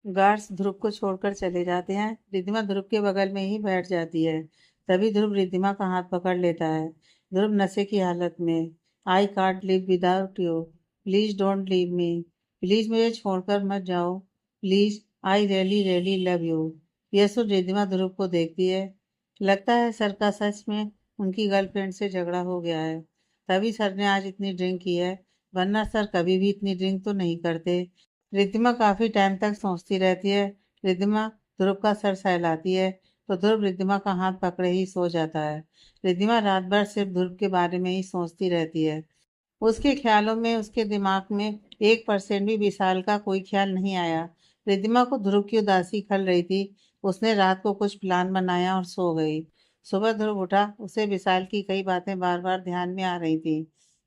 Guards ध्रुव को छोड़कर चले जाते हैं। रिद्धिमा ध्रुव के बगल में ही बैठ जाती है। तभी ध्रुव रिद्धिमा का हाथ पकड़ लेता है। ध्रुव नशे की हालत में, I can't live without you, please don't leave me, please मुझे छोड़कर मत जाओ, please, I really really love you. यह सुन रिद्धिमा ध्रुव को देखती है। लगता है सर का सच में उनकी गर्लफ्रेंड से झगड़ा हो गया है, तभी सर ने आज इतनी ड्रिंक की है, वरना सर कभी भी इतनी ड्रिंक तो नहीं करते। रिद्धिमा काफी टाइम तक सोचती रहती है। रिद्धिमा ध्रुव का सर सहलाती है तो ध्रुव रिद्धिमा का हाथ पकड़े ही सो जाता है। रिद्धिमा रात भर सिर्फ ध्रुव के बारे में ही सोचती रहती है। उसके ख्यालों में, उसके दिमाग में 1% भी विशाल का कोई ख्याल नहीं आया। रिद्धिमा को ध्रुव की उदासी खल रही थी। उसने रात को कुछ प्लान बनाया और सो गई। सुबह ध्रुव उठा, उसे विशाल की कई बातें बार बार ध्यान में आ रही थी,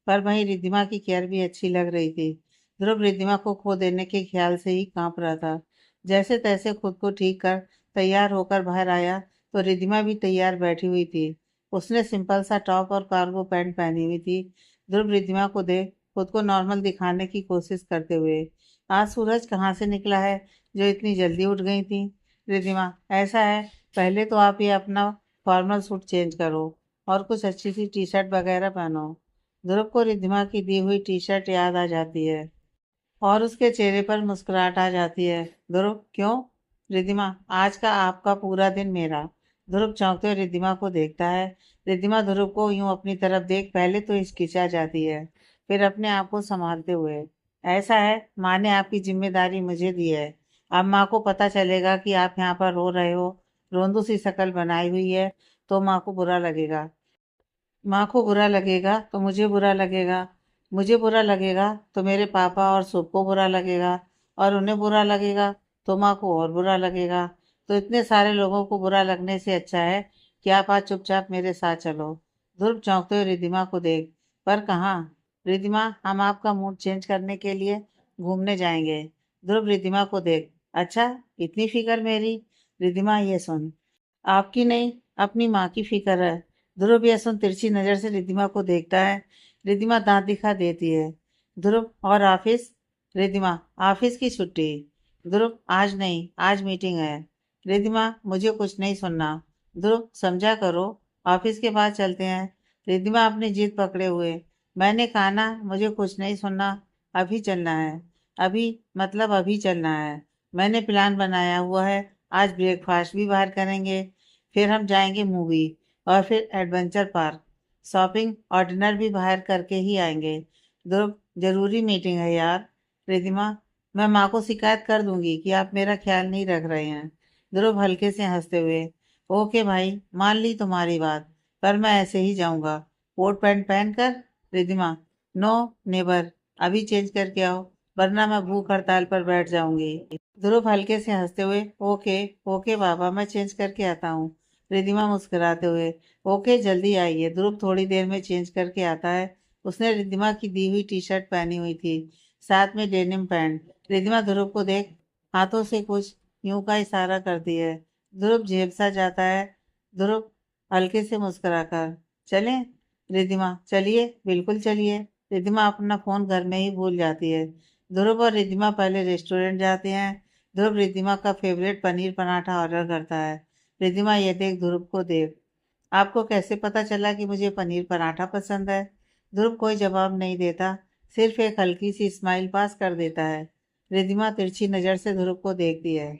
पर वहीं रिद्धिमा की केयर भी अच्छी लग रही थी। ध्रुव रिद्धिमा को खो देने के ख्याल से ही कांप रहा था। जैसे तैसे खुद को ठीक कर तैयार होकर बाहर आया तो रिद्धिमा भी तैयार बैठी हुई थी। उसने सिंपल सा टॉप और कार्गो पैंट पहनी हुई थी। ध्रुव रिद्धिमा को देख खुद को नॉर्मल दिखाने की कोशिश करते हुए, आज सूरज कहाँ से निकला है जो इतनी जल्दी उठ गई थी। रिद्धिमा, ऐसा है, पहले तो आप ये अपना फॉर्मल सूट चेंज करो और कुछ अच्छी सी टी शर्ट वगैरह पहनो। ध्रुव को रिद्धिमा की दी हुई टी शर्ट याद आ जाती है और उसके चेहरे पर मुस्कुराहट आ जाती है। ध्रुव, क्यों? रिद्धिमा, आज का आपका पूरा दिन मेरा। ध्रुव चौंकते हुए रिद्धिमा को देखता है। रिद्धिमा ध्रुव को यूं अपनी तरफ देख पहले तो हिचकिचा जाती है, फिर अपने आप को संभालते हुए, ऐसा है, माँ ने आपकी जिम्मेदारी मुझे दी है। अब माँ को पता चलेगा कि आप यहाँ पर रो रहे हो, रोंदू सी शक्ल बनाई हुई है, तो माँ को बुरा लगेगा। माँ को बुरा लगेगा तो मुझे बुरा लगेगा, मुझे बुरा लगेगा तो मेरे पापा और सुख को बुरा लगेगा, और उन्हें बुरा लगेगा तो माँ को और बुरा लगेगा। तो इतने सारे लोगों को बुरा लगने से अच्छा है कि आप आज चुपचाप मेरे साथ चलो। ध्रुव चौंकते हुए रिद्धिमा को देख, पर कहाँ? रिद्धिमा, हम आपका मूड चेंज करने के लिए घूमने जाएंगे। ध्रुव रिद्धिमा को देख, अच्छा, इतनी फिक्र मेरी? रिद्धिमा, ये सुन, आपकी नहीं, अपनी माँ की फिक्र है। ध्रुव यह सुन तिरछी नजर से रिद्धिमा को देखता है। रिद्धिमा दांत दिखा देती है। ध्रुव, और ऑफिस? रिद्धिमा, ऑफिस की छुट्टी। ध्रुव, आज नहीं, आज मीटिंग है। रिद्धिमा, मुझे कुछ नहीं सुनना। ध्रुव, समझा करो, ऑफिस के बाद चलते हैं। रिद्धिमा अपनी जिद पकड़े हुए, मैंने कहा ना, मुझे कुछ नहीं सुनना, अभी चलना है। अभी मतलब अभी चलना है। मैंने प्लान बनाया हुआ है, आज ब्रेकफास्ट भी बाहर करेंगे, फिर हम जाएंगे मूवी, और फिर एडवेंचर पार्क, शॉपिंग और डिनर भी बाहर करके ही आएंगे। ध्रुव, जरूरी मीटिंग है यार। रिद्धिमा, मैं माँ को शिकायत कर दूंगी कि आप मेरा ख्याल नहीं रख रहे हैं। ध्रुव हल्के से हंसते हुए, ओके भाई, मान ली तुम्हारी बात, पर मैं ऐसे ही जाऊंगा, कोट पैंट पहन कर। रिद्धिमा, नो नेबर, अभी चेंज करके आओ, वरना मैं भूख हड़ताल पर बैठ जाऊंगी। ध्रुव हल्के से हंसते हुए, ओके, ओके बाबा, मैं चेंज करके आता हूँ। रिद्धिमा मुस्कुराते हुए, ओके, जल्दी आइए। ध्रुव थोड़ी देर में चेंज करके आता है। उसने रिद्धिमा की दी हुई टी शर्ट पहनी हुई थी, साथ में डेनिम पैंट। रिद्धिमा ध्रुव को देख हाथों से कुछ यूं का इशारा करती है। ध्रुव झेप सा जाता है। ध्रुव हल्के से मुस्कुराकर, चलें? रिद्धिमा, चलिए, बिल्कुल चलिए। रिद्धिमा अपना फोन घर में ही भूल जाती है। ध्रुव और रिद्धिमा पहले रेस्टोरेंट जाते हैं। ध्रुव रिद्धिमा का फेवरेट पनीर पराठा ऑर्डर करता है। रिद्धिमा ये देख ध्रुव को देख, आपको कैसे पता चला कि मुझे पनीर पराठा पसंद है? ध्रुव कोई जवाब नहीं देता, सिर्फ एक हल्की सी स्माइल पास कर देता है। रिद्धिमा तिरछी नजर से ध्रुव को देखती है।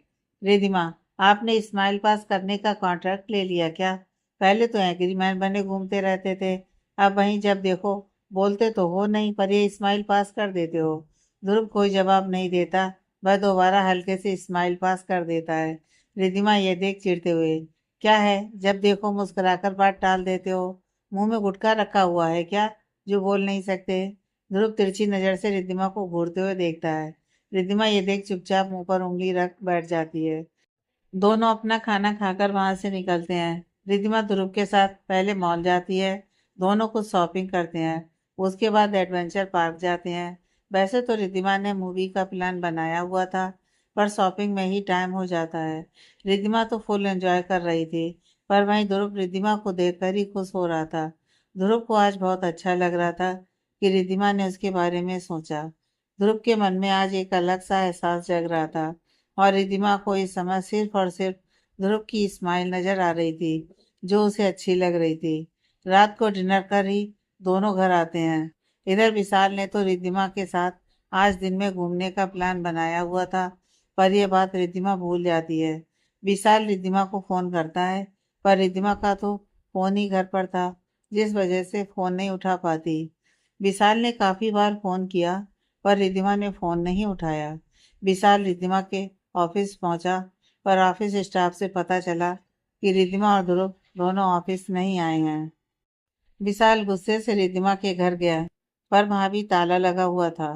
रिद्धिमा, आपने स्माइल पास करने का कॉन्ट्रैक्ट ले लिया क्या? पहले तो एग्रीमैन बने घूमते रहते थे, अब वहीं जब देखो, बोलते तो हो नहीं पर ये स्माइल पास कर देते हो। ध्रुव कोई जवाब नहीं देता, वह दोबारा हल्के से स्माइल पास कर देता है। रिद्धिमा ये देख चिढ़ते हुए, क्या है, जब देखो मुस्कुराकर बात टाल देते हो, मुंह में गुटखा रखा हुआ है क्या जो बोल नहीं सकते? ध्रुव तिरछी नजर से रिद्धिमा को घूरते हुए देखता है। रिद्धिमा ये देख चुपचाप मुंह पर उंगली रख बैठ जाती है। दोनों अपना खाना खाकर वहां से निकलते हैं। रिद्धिमा ध्रुव के साथ पहले मॉल जाती है। दोनों कुछ शॉपिंग करते हैं, उसके बाद एडवेंचर पार्क जाते हैं। वैसे तो रिद्धिमा ने मूवी का प्लान बनाया हुआ था, पर शॉपिंग में ही टाइम हो जाता है। रिद्धिमा तो फुल एंजॉय कर रही थी, पर वहीं ध्रुव रिद्धिमा को देखकर ही खुश हो रहा था। ध्रुव को आज बहुत अच्छा लग रहा था कि रिद्धिमा ने उसके बारे में सोचा। ध्रुव के मन में आज एक अलग सा एहसास जग रहा था, और रिद्धिमा को इस समय सिर्फ और सिर्फ ध्रुव की स्माइल नजर आ रही थी, जो उसे अच्छी लग रही थी। रात को डिनर कर ही दोनों घर आते हैं। इधर विशाल ने तो रिद्धिमा के साथ आज दिन में घूमने का प्लान बनाया हुआ था, पर यह बात रिद्धिमा भूल जाती है। विशाल रिद्धिमा को फोन करता है, पर रिद्धिमा का तो फोन ही घर पर था, जिस वजह से फोन नहीं उठा पाती। विशाल ने काफी बार फोन किया, पर रिद्धिमा ने फोन नहीं उठाया। विशाल रिद्धिमा के ऑफिस पहुंचा, पर ऑफिस स्टाफ से पता चला कि रिद्धिमा और ध्रुव दोनों ऑफिस नहीं आए हैं। विशाल गुस्से से रिद्धिमा के घर गया, पर वहां भी ताला लगा हुआ था।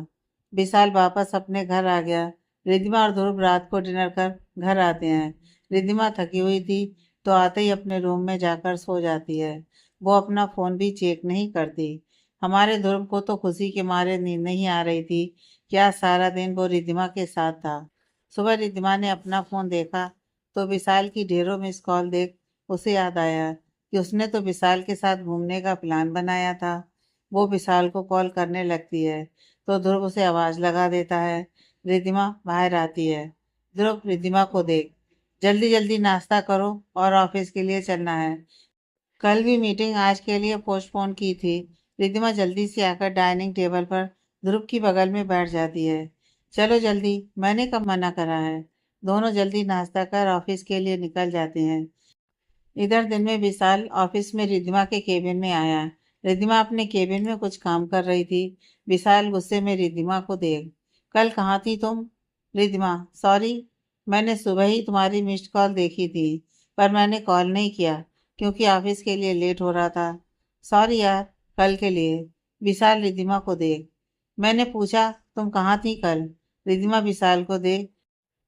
विशाल वापस अपने घर आ गया। रिद्धिमा और ध्रुव रात को डिनर कर घर आते हैं। रिद्धिमा थकी हुई थी, तो आते ही अपने रूम में जाकर सो जाती है। वो अपना फोन भी चेक नहीं करती। हमारे ध्रुव को तो खुशी के मारे नींद नहीं आ रही थी कि आज सारा दिन वो रिद्धिमा के साथ था। सुबह रिद्धिमा ने अपना फोन देखा, तो विशाल की ढेरों मिस कॉल देख उसे याद आया कि उसने तो विशाल के साथ घूमने का प्लान बनाया था। वो विशाल को कॉल करने लगती है, तो ध्रुव उसे आवाज लगा देता है। रिद्धिमा बाहर आती है। ध्रुव रिद्धिमा को देख, जल्दी जल्दी नाश्ता करो और ऑफिस के लिए चलना है। कल भी मीटिंग आज के लिए पोस्टपोन की थी। रिद्धिमा जल्दी से आकर डाइनिंग टेबल पर ध्रुव की बगल में बैठ जाती है। चलो जल्दी, मैंने कब मना करा है। दोनों जल्दी नाश्ता कर ऑफिस के लिए निकल जाते हैं। इधर दिन में विशाल ऑफिस में रिद्धिमा के केबिन में आया। रिद्धिमा अपने केबिन में कुछ काम कर रही थी। विशाल गुस्से में रिद्धिमा को देख, कल कहाँ थी तुम। रिद्धिमा, सॉरी, मैंने सुबह ही तुम्हारी मिस्ड कॉल देखी थी, पर मैंने कॉल नहीं किया क्योंकि ऑफिस के लिए लेट हो रहा था। सॉरी यार, कल के लिए। विशाल रिद्धिमा को देख, मैंने पूछा तुम कहाँ थी कल। रिद्धिमा विशाल को देख,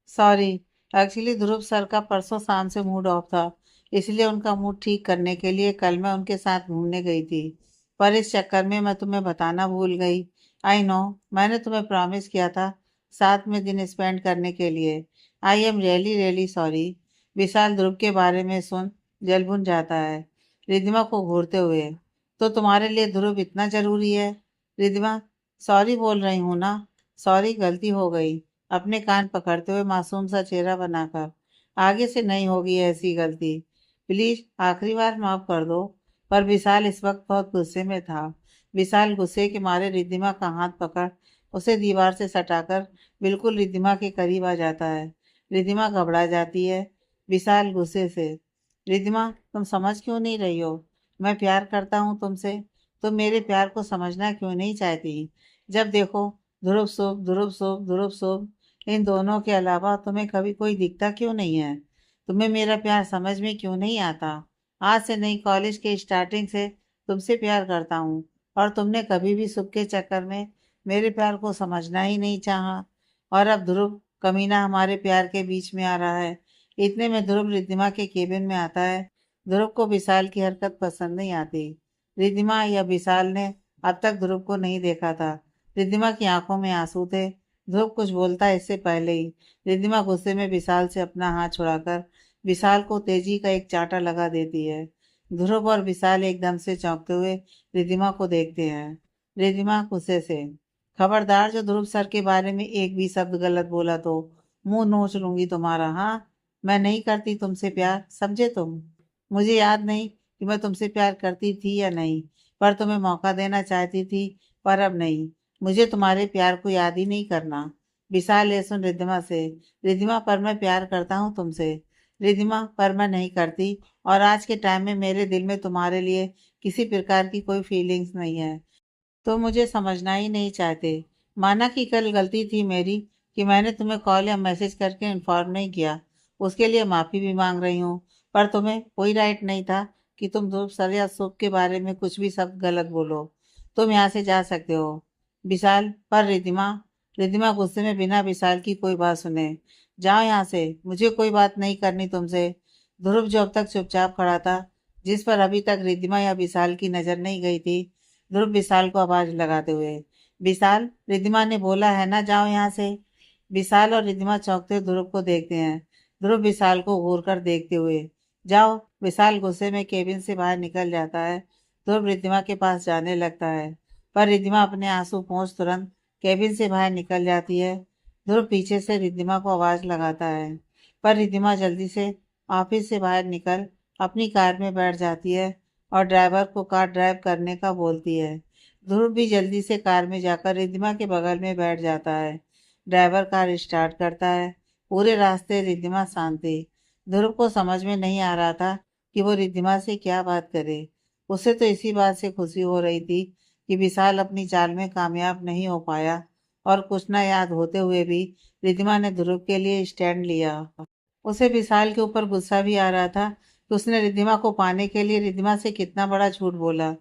सॉरी, एक्चुअली ध्रुव सर का परसों शाम से मूड ऑफ था, इसलिए उनका मूड ठीक करने के लिए कल मैं उनके साथ घूमने गई थी, पर इस चक्कर में मैं तुम्हें बताना भूल गई। आई नो, मैंने तुम्हें प्रॉमिस किया था साथ में दिन स्पेंड करने के लिए। I am really really sorry. Vishal Dhruv के बारे में सुन जल भुन जाता है। रिद्धिमा को घूरते हुए, तो तुम्हारे लिए ध्रुव इतना जरूरी है। रिद्धिमा, सॉरी बोल रही हूँ ना, सॉरी, गलती हो गई। अपने कान पकड़ते हुए मासूम सा चेहरा बनाकर, आगे से नहीं होगी ऐसी गलती, प्लीज आखिरी बार माफ कर दो। पर विशाल इस वक्त बहुत गुस्से में था। विशाल गुस्से के मारे रिद्धिमा का हाथ पकड़ उसे दीवार से सटाकर बिल्कुल रिद्धिमा के करीब आ जाता है। रिद्धिमा घबरा जाती है। विशाल गुस्से से, रिद्धिमा, तुम समझ क्यों नहीं रही हो। मैं प्यार करता हूँ तुमसे, तुम मेरे प्यार को समझना क्यों नहीं चाहती। जब देखो ध्रुव शुभ, ध्रुव शुभ, ध्रुव शुभ, इन दोनों के अलावा तुम्हें कभी कोई दिखता क्यों नहीं है। तुम्हें मेरा प्यार समझ में क्यों नहीं आता। आज से नहीं, कॉलेज के स्टार्टिंग से तुमसे प्यार करता हूँ, और तुमने कभी भी सुख के चक्कर में मेरे प्यार को समझना ही नहीं चाहा। और अब ध्रुव कमीना हमारे प्यार के बीच में आ रहा है। इतने में ध्रुव रिद्धिमा के केबिन में आता है। ध्रुव को विशाल की हरकत पसंद नहीं आती। रिद्धिमा या विशाल ने अब तक ध्रुव को नहीं देखा था। रिद्धिमा की आंखों में आंसू थे। ध्रुव कुछ बोलता है इससे पहले ही रिद्धिमा गुस्से में विशाल से अपना हाथ छुड़ाकर विशाल को तेजी का एक चांटा लगा देती है। ध्रुव और विशाल एकदम से चौंकते हुए रिद्धिमा को देखते हैं। रिद्धिमा गुस्से से, खबरदार, जो ध्रुव सर के बारे में एक भी शब्द गलत बोला तो मुंह नोच लूंगी तुम्हारा। हाँ, मैं नहीं करती तुमसे प्यार, समझे तुम। मुझे याद नहीं कि मैं तुमसे प्यार करती थी या नहीं, पर तुम्हें मौका देना चाहती थी, पर अब नहीं। मुझे तुम्हारे प्यार को याद ही नहीं करना। विशाल है सुन रिद्धिमा से, रिद्धिमा, पर मैं प्यार करता हूँ तुमसे। रिद्धिमा, पर मैं नहीं करती, और आज के टाइम में मेरे दिल में तुम्हारे लिए किसी प्रकार की कोई फीलिंग्स नहीं है। तो मुझे समझना ही नहीं चाहते। माना कि कल गलती थी मेरी कि मैंने तुम्हें कॉल या मैसेज करके इन्फॉर्म नहीं किया, उसके लिए माफ़ी भी मांग रही हूँ। पर तुम्हें कोई राइट नहीं था कि तुम ध्रुव सर या शुभ के बारे में कुछ भी शब्द गलत बोलो। तुम यहाँ से जा सकते हो। विशाल, पर रिद्धिमा। रिद्धिमा गुस्से में बिना विशाल की कोई बात सुने, जाओ यहाँ से, मुझे कोई बात नहीं करनी तुमसे। ध्रुव जो अब तक चुपचाप खड़ा था, जिस पर अभी तक रिद्धिमा या विशाल की नजर नहीं गई थी, ध्रुव विशाल को आवाज लगाते हुए, विशाल, रिद्धिमा ने बोला है ना, जाओ यहाँ से। विशाल और रिद्धिमा चौंकते हुए ध्रुव को देखते हैं। ध्रुव विशाल को घूर कर देखते हुए, जाओ। विशाल गुस्से में केबिन से बाहर निकल जाता है। ध्रुव रिद्धिमा के पास जाने लगता है, पर रिद्धिमा अपने आंसू पोंछ तुरंत केबिन से बाहर निकल जाती है। ध्रुव पीछे से रिद्धिमा को आवाज लगाता है, पर रिद्धिमा जल्दी से ऑफिस से बाहर निकल अपनी कार में बैठ जाती है और ड्राइवर को कार ड्राइव करने का बोलती है। ध्रुव भी जल्दी से कार में जाकर रिद्धिमा के बगल में बैठ जाता है। ड्राइवर कार स्टार्ट करता है। पूरे रास्ते रिद्धिमा शांत थी। ध्रुव को समझ में नहीं आ रहा था कि वो रिद्धिमा से क्या बात करे। उसे तो इसी बात से खुशी हो रही थी कि विशाल अपनी चाल में कामयाब नहीं हो पाया, और कुछ न याद होते हुए भी रिद्धिमा ने ध्रुव के लिए स्टैंड लिया। उसे विशाल के ऊपर गुस्सा भी आ रहा था कि उसने रिद्धिमा को पाने के लिए रिद्धिमा से कितना बड़ा झूठ बोला।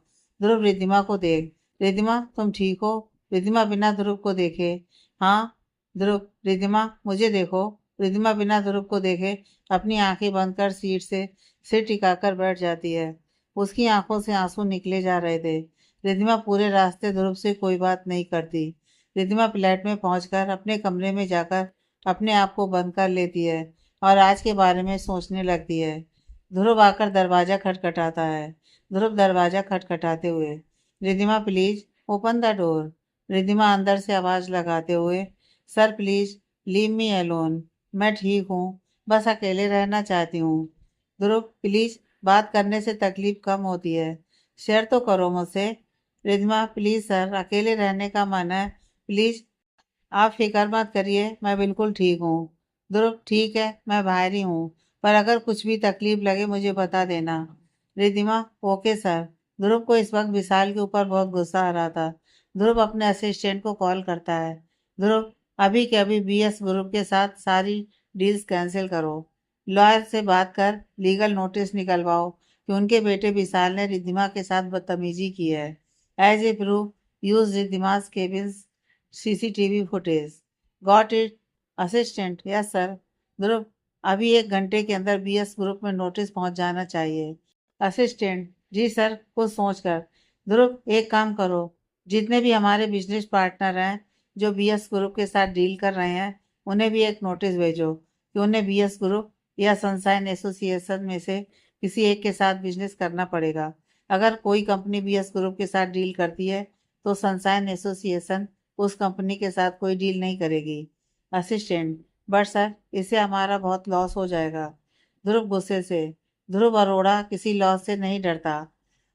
ध्रुव रिद्धिमा को देख, रिद्धिमा तुम ठीक हो? रिद्धिमा बिना ध्रुव को देखे, हाँ ध्रुव, रिद्धिमा मुझे देखो। रिद्धिमा बिना ध्रुव को देखे अपनी आंखें बंद कर सीट से सिर टिकाकर बैठ जाती है। उसकी आंखों से आंसू निकले जा रहे थे। रिद्धिमा पूरे रास्ते ध्रुव से कोई बात नहीं करती। रिद्धिमा फ्लैट में पहुंचकर अपने कमरे में जाकर अपने आप को बंद कर लेती है और आज के बारे में सोचने लगती है। ध्रुव आकर दरवाजा खटखटाता है। ध्रुव दरवाजा खटखटाते हुए, Riddhima please open the door. Riddhima अंदर से आवाज लगाते हुए, sir please leave me alone. मैं ठीक हूँ, बस अकेले रहना चाहती हूँ। ध्रुव प्लीज, बात करने से तकलीफ कम होती है, शेयर तो करो मुझसे। रिद्धिमा प्लीज सर, अकेले रहने का मन है, प्लीज आप फिक्र मत करिए, मैं बिल्कुल ठीक हूँ। ध्रुव ठीक है, मैं बाहर ही हूँ, पर अगर कुछ भी तकलीफ लगे मुझे बता देना। Riddhima okay sir. ध्रुव को इस वक्त विशाल के ऊपर बहुत गुस्सा आ रहा था। ध्रुव अपने असिस्टेंट को कॉल करता है। ध्रुव, अभी के अभी बीएस ग्रुप के साथ सारी डील्स कैंसिल करो। लॉयर से बात कर लीगल नोटिस निकलवाओ कि उनके बेटे विशाल ने रिद्धिमा के साथ बदतमीजी की है। As a proof use Riddhima's cabin's CCTV footage. Got it assistant? Yes sir. Dhruv, अभी 1 घंटे के अंदर बीएस ग्रुप में नोटिस पहुंच जाना चाहिए। असिस्टेंट जी सर, कुछ सोच कर। ध्रुव, एक काम करो, जितने भी हमारे बिजनेस पार्टनर हैं जो बीएस ग्रुप के साथ डील कर रहे हैं, उन्हें भी एक नोटिस भेजो कि उन्हें बीएस ग्रुप या सनसाइन एसोसिएशन में से किसी एक के साथ बिजनेस करना पड़ेगा। अगर कोई कंपनी बीएस ग्रुप के साथ डील करती है तो सनसाइन एसोसिएशन उस कंपनी के साथ कोई डील नहीं करेगी। असिस्टेंट, बट सर इससे हमारा बहुत लॉस हो जाएगा। ध्रुव गुस्से से, ध्रुव अरोड़ा किसी लॉस से नहीं डरता।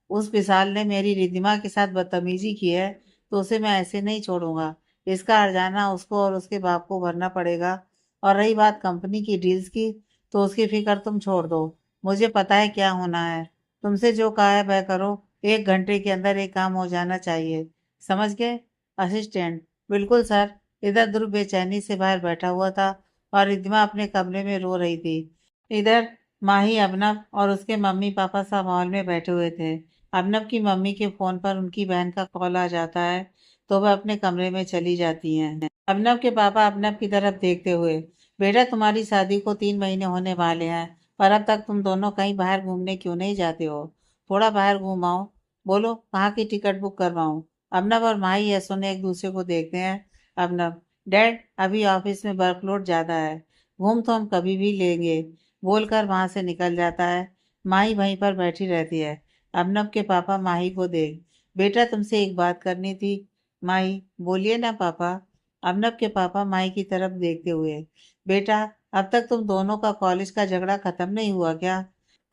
उस विशाल ने मेरी रिद्धिमा के साथ बदतमीजी की है तो उसे मैं ऐसे नहीं छोड़ूंगा। इसका हर्जाना उसको और उसके बाप को भरना पड़ेगा। और रही बात कंपनी की डील्स की, तो उसकी फिक्र तुम छोड़ दो। मुझे पता है क्या होना है। तुमसे जो कहा है वह करो। 1 घंटे के अंदर एक काम हो जाना चाहिए, समझ गए? असिस्टेंट, बिल्कुल सर। इधर ध्रुव बेचैनी से बाहर बैठा हुआ था और रिद्धिमा अपने कमरे में रो रही थी। इधर माही, अभिनव और उसके मम्मी पापा सब हॉल में बैठे हुए थे। अभिनव की मम्मी के फोन पर उनकी बहन का कॉल आ जाता है तो वह अपने कमरे में चली जाती हैं। अभिनव के पापा अभिनव की तरफ देखते हुए, बेटा तुम्हारी शादी को 3 महीने होने वाले हैं, पर अब तक तुम दोनों कहीं बाहर घूमने क्यों नहीं जाते हो? थोड़ा बाहर घूम आओ। बोलो कहाँ की टिकट बुक करवाऊं? अभिनव और माही या सुने एक दूसरे को देखते हैं। अभिनव, डैड अभी ऑफिस में वर्कलोड ज्यादा है, घूम तो हम कभी भी लेंगे, बोलकर वहां से निकल जाता है। माही वहीं पर बैठी रहती है। अभिनव के पापा माही को देख, बेटा तुमसे एक बात करनी थी। माही, बोलिए ना पापा। अभिनव के पापा माही की तरफ देखते हुए, बेटा अब तक तुम दोनों का कॉलेज का झगड़ा खत्म नहीं हुआ क्या?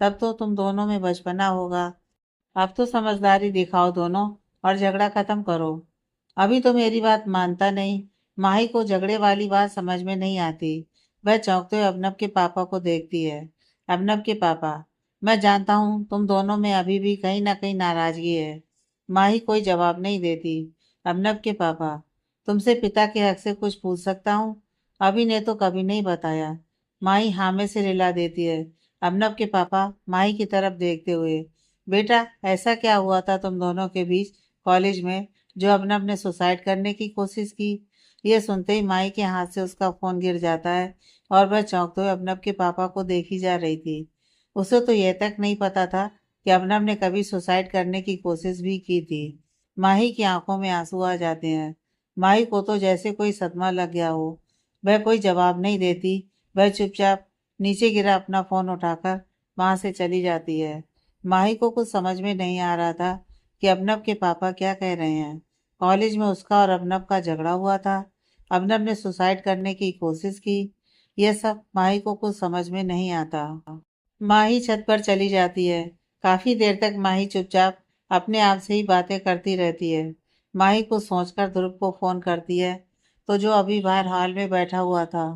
तब तो तुम दोनों में बचपना होगा। अब तो समझदारी दिखाओ दोनों और झगड़ा खत्म करो। अभी तो मेरी बात मानता नहीं। माही को झगड़े वाली बात समझ में नहीं आती। वह चौंकते हुए अभिनव के पापा को देखती है। अभिनव के पापा, मैं जानता हूँ तुम दोनों में अभी भी कहीं ना कहीं नाराजगी है। माही कोई जवाब नहीं देती। अभिनव के पापा, तुमसे पिता के हक से कुछ पूछ सकता हूँ? अभी ने तो कभी नहीं बताया। माही हाँ में से रिला देती है। अभिनव के पापा माही की तरफ देखते हुए, बेटा ऐसा क्या हुआ था तुम दोनों के बीच कॉलेज में जो अभिनव ने सुसाइड करने की कोशिश की? यह सुनते ही माई के हाथ से उसका फोन गिर जाता है और वह चौंकते हुए अभिनव के पापा को देखी जा रही थी। उसे तो यह तक नहीं पता था कि अभिनव ने कभी सुसाइड करने की कोशिश भी की थी। माही की आंखों में आंसू आ जाते हैं। माही को तो जैसे कोई सदमा लग गया हो। वह कोई जवाब नहीं देती। वह चुपचाप नीचे गिरा अपना फोन उठाकर वहां से चली जाती है। माही को कुछ समझ में नहीं आ रहा था कि अभिनव के पापा क्या कह रहे हैं। कॉलेज में उसका और अभिनव का झगड़ा हुआ था। अबनब ने सुसाइड करने की कोशिश की। यह सब माही को कुछ समझ में नहीं आता। माही छत पर चली जाती है। काफी देर तक माही चुपचाप अपने आप से ही बातें करती रहती है। माही कुछ सोचकर ध्रुव को फोन करती है, तो जो अभी बाहर हॉल में बैठा हुआ था।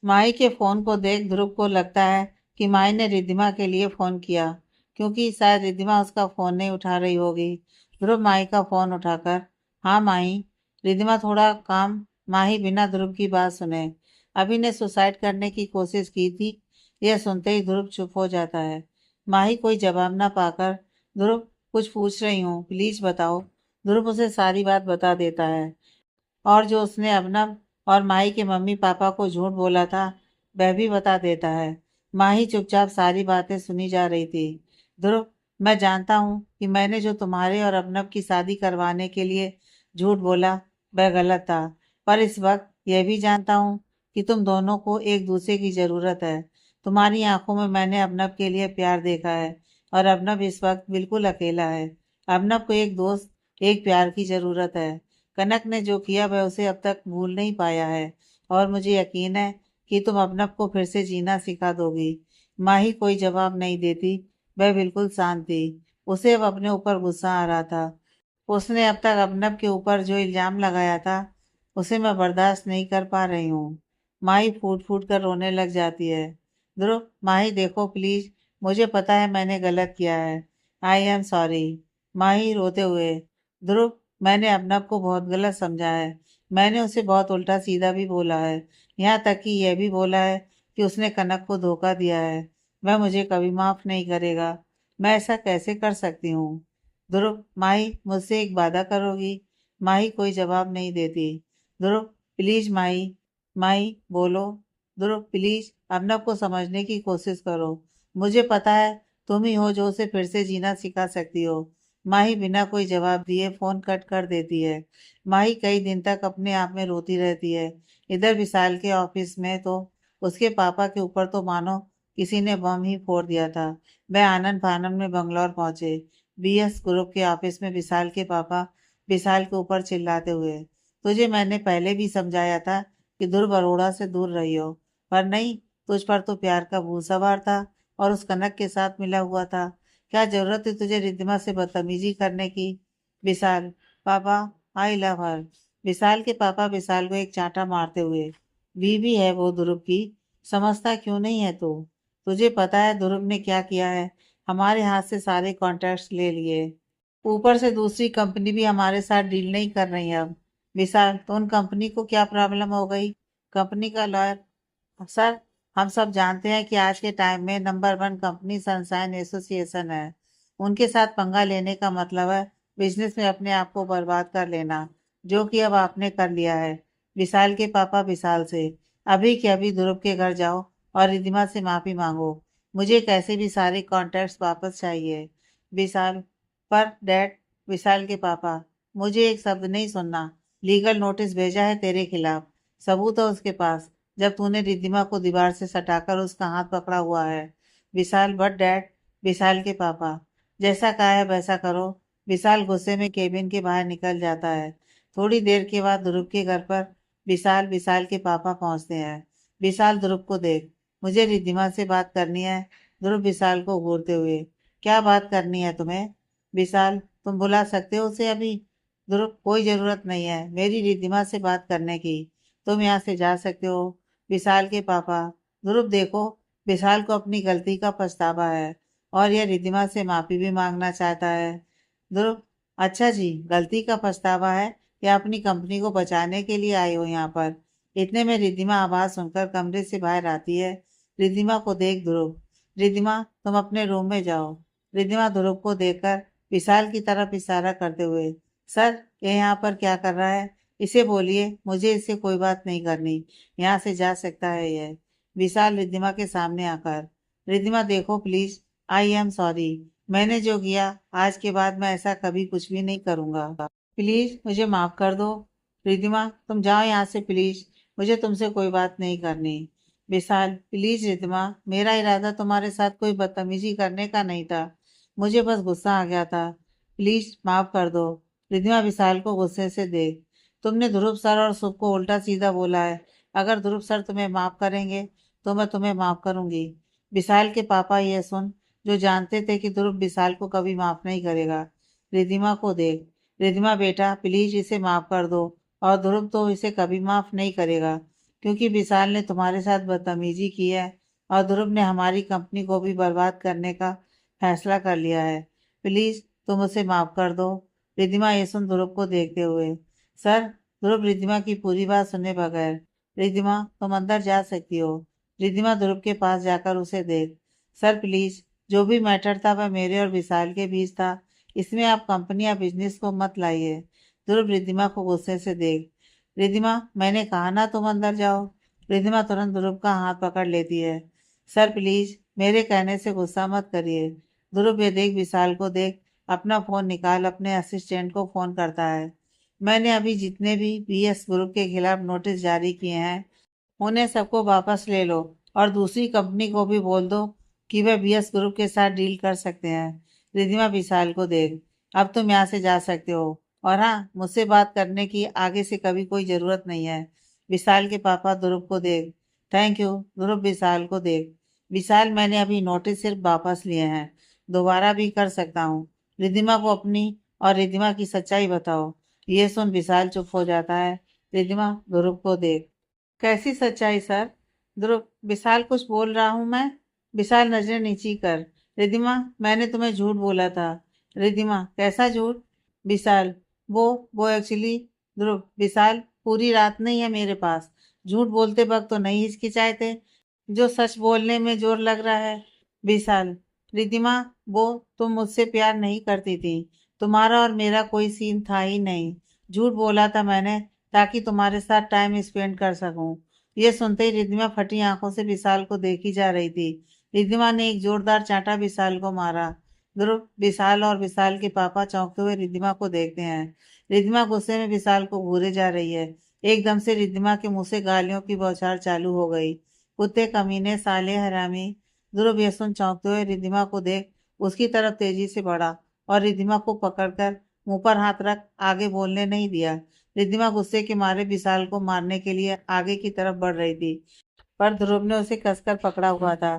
माही के फोन को देख ध्रुव को लगता है कि माही ने रिद्धिमा के लिए फोन किया, क्योंकि शायद रिद्धिमा उसका फोन नहीं उठा रही होगी। ध्रुव माही का फोन उठाकर, हाँ माही। रिद्धिमा थोड़ा काम। माही बिना ध्रुव की बात सुने, अभी ने सुसाइड करने की कोशिश की थी। यह सुनते ही ध्रुव चुप हो जाता है। माही कोई जवाब ना पाकर, ध्रुव कुछ पूछ रही हूँ, प्लीज बताओ। ध्रुव उसे सारी बात बता देता है, और जो उसने अबनब और माही के मम्मी पापा को झूठ बोला था वह भी बता देता है। माही चुपचाप सारी बातें सुनी जा रही थी। ध्रुव, मैं जानता हूँ कि मैंने जो तुम्हारे और अबनब की शादी करवाने के लिए झूठ बोला वह गलत था, पर इस वक्त यह भी जानता हूँ कि तुम दोनों को एक दूसरे की जरूरत है। तुम्हारी आंखों में मैंने अबनब के लिए प्यार देखा है, और अबनब इस वक्त बिल्कुल अकेला है। अबनब को एक दोस्त, एक प्यार की जरूरत है। कनक ने जो किया वह उसे अब तक भूल नहीं पाया है, और मुझे यकीन है कि तुम अबनब को फिर से जीना सिखा दोगी। माही कोई जवाब नहीं देती। वह बिल्कुल शांत थी। उसे अब अपने ऊपर गुस्सा आ रहा था। उसने अब तक अबनब के ऊपर जो इल्जाम लगाया था उसे मैं बर्दाश्त नहीं कर पा रही हूँ। माही फूट फूट कर रोने लग जाती है। ध्रुव, माही देखो प्लीज, मुझे पता है मैंने गलत किया है। I am sorry. माही रोते हुए, ध्रुव, मैंने अबनब को बहुत गलत समझा है। मैंने उसे बहुत उल्टा सीधा भी बोला है। यहाँ तक कि यह भी बोला है कि उसने कनक को धोखा दिया है। वह मुझे कभी माफ नहीं करेगा। मैं ऐसा कैसे कर सकती हूँ? ध्रुव, माही मुझसे एक वादा करोगी? माही कोई जवाब नहीं देती। ध्रुव, प्लीज माही। माही बोलो। ध्रुव, प्लीज अबनब को समझने की कोशिश करो। मुझे पता है तुम ही हो जो उसे फिर से जीना सिखा सकती हो। माही बिना कोई जवाब दिए फोन कट कर देती है। माही कई दिन तक अपने आप में रोती रहती है। इधर विशाल के ऑफिस में तो उसके पापा के ऊपर तो मानो किसी ने बम ही फोड़ दिया था। वह आनंद फानन में बंगलौर पहुंचे। बीएस ग्रुप के ऑफिस में विशाल के पापा विशाल के ऊपर चिल्लाते हुए, तुझे मैंने पहले भी समझाया था कि ध्रुव अरोड़ा से दूर रही हो, पर नहीं, तुझ पर तो प्यार का भूत सवार था और उस कनक के साथ मिला हुआ था। क्या जरूरत थी तुझे रिद्धिमा से बदतमीजी करने की? विशाल, पापा, आई लव हर। विशाल के पापा विशाल को एक चांटा मारते हुए, बीवी है वो ध्रुव की, समझता क्यों नहीं है तू? तुझे पता है ध्रुव ने क्या किया है? हमारे हाथ से सारे कॉन्ट्रैक्ट्स ले लिए, ऊपर से दूसरी कंपनी भी हमारे साथ डील नहीं कर रही है अब। विशाल, तो उन कंपनी को क्या प्रॉब्लम हो गई? कंपनी का लॉयर, सर, हम सब जानते हैं कि आज के टाइम में number one company sunshine association है। उनके साथ पंगा लेने का मतलब है बिजनेस में अपने आप को बर्बाद कर लेना, जो कि अब आपने कर लिया है। विशाल के पापा विशाल से, अभी के अभी ध्रुव के घर जाओ और रिधिमा से माफी मांगो। मुझे कैसे भी सारे कॉन्ट्रैक्ट्स वापस चाहिए। विशाल, पर डैड, विशाल के पापा, मुझे एक शब्द नहीं सुनना। लीगल नोटिस भेजा है तेरे खिलाफ। सबूत है उसके पास, जब तूने रिद्धिमा को दीवार से सटाकर उसका हाथ पकड़ा हुआ है। विशाल, बट डैड, विशाल के पापा, जैसा कहा है वैसा करो। विशाल गुस्से में केबिन के बाहर निकल जाता है। थोड़ी देर के बाद ध्रुव के घर पर विशाल के पापा पहुंचते हैं। विशाल, ध्रुव को देख, मुझे रिद्धिमा से बात करनी है। ध्रुव विशाल को घूरते हुए, क्या बात करनी है तुम्हें? विशाल, तुम बुला सकते हो उसे अभी? ध्रुव, कोई जरूरत नहीं है मेरी रिद्धिमा से बात करने की, तुम यहाँ से जा सकते हो। विशाल के पापा, ध्रुव देखो, विशाल को अपनी गलती का पछतावा है और यह रिद्धिमा से माफी भी मांगना चाहता है। ध्रुव, अच्छा जी, गलती का पछतावा है या अपनी कंपनी को बचाने के लिए आए हो यहाँ पर? इतने में रिद्धिमा आवाज सुनकर कमरे से बाहर आती है। रिद्धिमा को देख ध्रुव, रिद्धिमा तुम अपने रूम में जाओ। रिद्धिमा ध्रुव को देखकर विशाल की तरफ इशारा करते हुए, सर, ये यहाँ पर क्या कर रहा है? इसे बोलिए मुझे इससे कोई बात नहीं करनी, यहाँ से जा सकता है यह। विशाल रिद्धिमा के सामने आकर, रिद्धिमा देखो प्लीज, आई एम सॉरी। मैंने जो किया, आज के बाद मैं ऐसा कभी कुछ भी नहीं करूंगा। प्लीज मुझे माफ कर दो। रिद्धिमा, तुम जाओ यहाँ से प्लीज, मुझे तुमसे कोई बात नहीं करनी। विशाल, प्लीज रिद्धिमा, मेरा इरादा तुम्हारे साथ कोई बदतमीजी करने का नहीं था, मुझे बस गुस्सा आ गया था। प्लीज माफ कर दो। रिद्धिमा विशाल को गुस्से से देख, तुमने ध्रुव सर और शुभ को उल्टा सीधा बोला है। अगर ध्रुव सर तुम्हें माफ करेंगे तो मैं तुम्हें माफ करूंगी। विशाल के पापा ये सुन, जो जानते थे कि ध्रुव विशाल को कभी माफ नहीं करेगा। रिधिमा को देख। रिधिमा बेटा, प्लीज इसे माफ कर दो। और ध्रुव तो इसे कभी माफ नहीं करेगा, क्योंकि विशाल ने तुम्हारे साथ बदतमीजी की है और ध्रुव ने हमारी कंपनी को भी बर्बाद करने का फैसला कर लिया है। प्लीज तुम उसे माफ कर दो। रिधिमा ये सुन ध्रुव को देखते हुए। सर, ध्रुव रिधिमा की पूरी बात सुने बगैर। रिधिमा, तुम अंदर जा सकती हो। रिधिमा ध्रुव के पास जाकर उसे देख। सर प्लीज, जो भी मैटर था वह मेरे और विशाल के बीच था। इसमें आप कंपनी या बिजनेस को मत लाइए। ध्रुव रिधिमा को गुस्से से देख। रिधिमा, मैंने कहा ना तुम अंदर जाओ। रिधिमा तुरंत ध्रुव का हाथ पकड़ लेती है। सर प्लीज, मेरे कहने से गुस्सा मत करिए। ध्रुव, ये देख, विशाल को देख। अपना फोन निकाल, अपने असिस्टेंट को फोन करता है। मैंने अभी जितने भी बीएस ग्रुप के खिलाफ नोटिस जारी किए हैं उन्हें सबको वापस ले लो, और दूसरी कंपनी को भी बोल दो कि वे बीएस ग्रुप के साथ डील कर सकते हैं। रिधिमा विशाल को देख। अब तुम यहाँ से जा सकते हो। और हाँ, मुझसे बात करने की आगे से कभी कोई जरूरत नहीं है। विशाल के पापा ध्रुव को देख। Thank you. ध्रुव विशाल को देख। विशाल, मैंने अभी नोटिस सिर्फ वापस लिए हैं, दोबारा भी कर सकता हूँ। रिधिमा को अपनी और रिधिमा की सच्चाई बताओ। ये सुन विशाल चुप हो जाता है। रिधिमा ध्रुव को देख। कैसी सच्चाई सर? ध्रुव, विशाल, कुछ बोल रहा हूं मैं। विशाल नजरें नीची कर। रिधिमा, मैंने तुम्हें झूठ बोला था। रिधिमा, कैसा झूठ? विशाल, वो एक्चुअली। ध्रुव, विशाल, पूरी रात नहीं है मेरे पास। झूठ बोलते वक्त तो नहीं हिचकिचाए थे, जो सच बोलने में जोर लग रहा है। विशाल, रिधिमा, वो तुम मुझसे प्यार नहीं करती थी। तुम्हारा और मेरा कोई सीन था ही नहीं। झूठ बोला था मैंने, ताकि तुम्हारे साथ टाइम स्पेंड कर सकूं। ये सुनते ही रिद्धिमा फटी आंखों से विशाल को देखी जा रही थी। रिद्धिमा ने एक जोरदार चांटा विशाल को मारा। ध्रुव, विशाल और विशाल के पापा चौंकते हुए रिद्धिमा को देखते हैं। रिद्धिमा गुस्से में विशाल को घूरे जा रही है। एकदम से रिद्धिमा के मुंह से गालियों की बौछार चालू हो गई। कुत्ते, कमीने, साले, हरामी। ध्रुव ये सुन चौंकते हुए रिद्धिमा को देख उसकी तरफ तेजी से बढ़ा और रिद्धिमा को पकड़कर मुंह पर हाथ रख आगे बोलने नहीं दिया। रिद्धिमा गुस्से के मारे विशाल को मारने के लिए आगे की तरफ बढ़ रही थी, पर ध्रुव ने उसे कसकर पकड़ा हुआ था।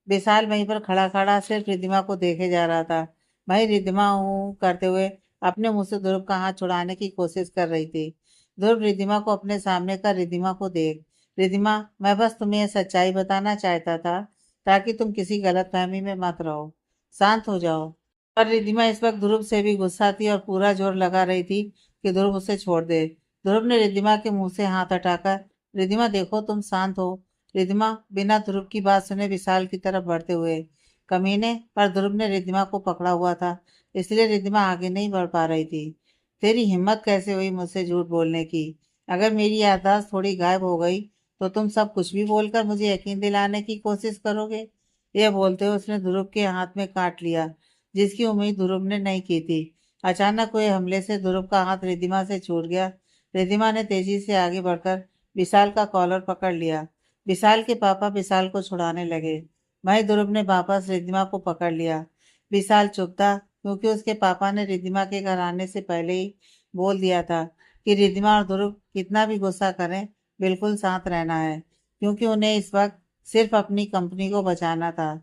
विशाल वहीं पर खड़ा खड़ा सिर्फ रिद्धिमा को देखे जा रहा था। वही रिद्धिमा हूँ करते हुए अपने मुंह से ध्रुव का हाथ छुड़ाने की कोशिश कर रही थी। ध्रुव रिद्धिमा को अपने सामने कर। रिद्धिमा को देख। रिद्धिमा, मैं बस तुम्हें यह सच्चाई बताना चाहता था, ताकि तुम किसी गलतफहमी में मत रहो। शांत हो जाओ। पर रिद्धिमा इस वक्त ध्रुव से भी गुस्सा थी और पूरा जोर लगा रही थी कि ध्रुव उसे छोड़ दे। ध्रुव ने रिद्धिमा के मुंह से हाथ हटाकर, रिद्धिमा देखो, तुम शांत हो। रिद्धिमा बिना ध्रुव की बात सुने विशाल की तरफ बढ़ते हुए। कमीने, पर ध्रुव ने रिद्धिमा को पकड़ा हुआ था, इसलिए रिद्धिमा आगे नहीं बढ़ पा रही थी। तेरी हिम्मत कैसे हुई मुझसे झूठ बोलने की? अगर मेरी याददाश्त थोड़ी गायब हो गई तो तुम सब कुछ भी बोलकर मुझे यकीन दिलाने की कोशिश करोगे। यह बोलते हुए उसने ध्रुव के हाथ में काट लिया, जिसकी उम्मीद ध्रुव ने नहीं की थी। अचानक हुए हमले से ध्रुव का हाथ रिद्धिमा से छूट गया। रिद्धिमा ने तेजी से आगे बढ़कर विशाल का कॉलर पकड़ लिया। विशाल के पापा विशाल को छुड़ाने लगे। वहीं ध्रुव ने वापस रिद्धिमा को पकड़ लिया। विशाल चुप था, क्योंकि उसके पापा ने रिद्धिमा के घर आने से पहले ही बोल दिया था कि रिद्धिमा और ध्रुव कितना भी गुस्सा करें, बिल्कुल शांत रहना है, क्योंकि उन्हें इस वक्त सिर्फ अपनी कंपनी को बचाना था।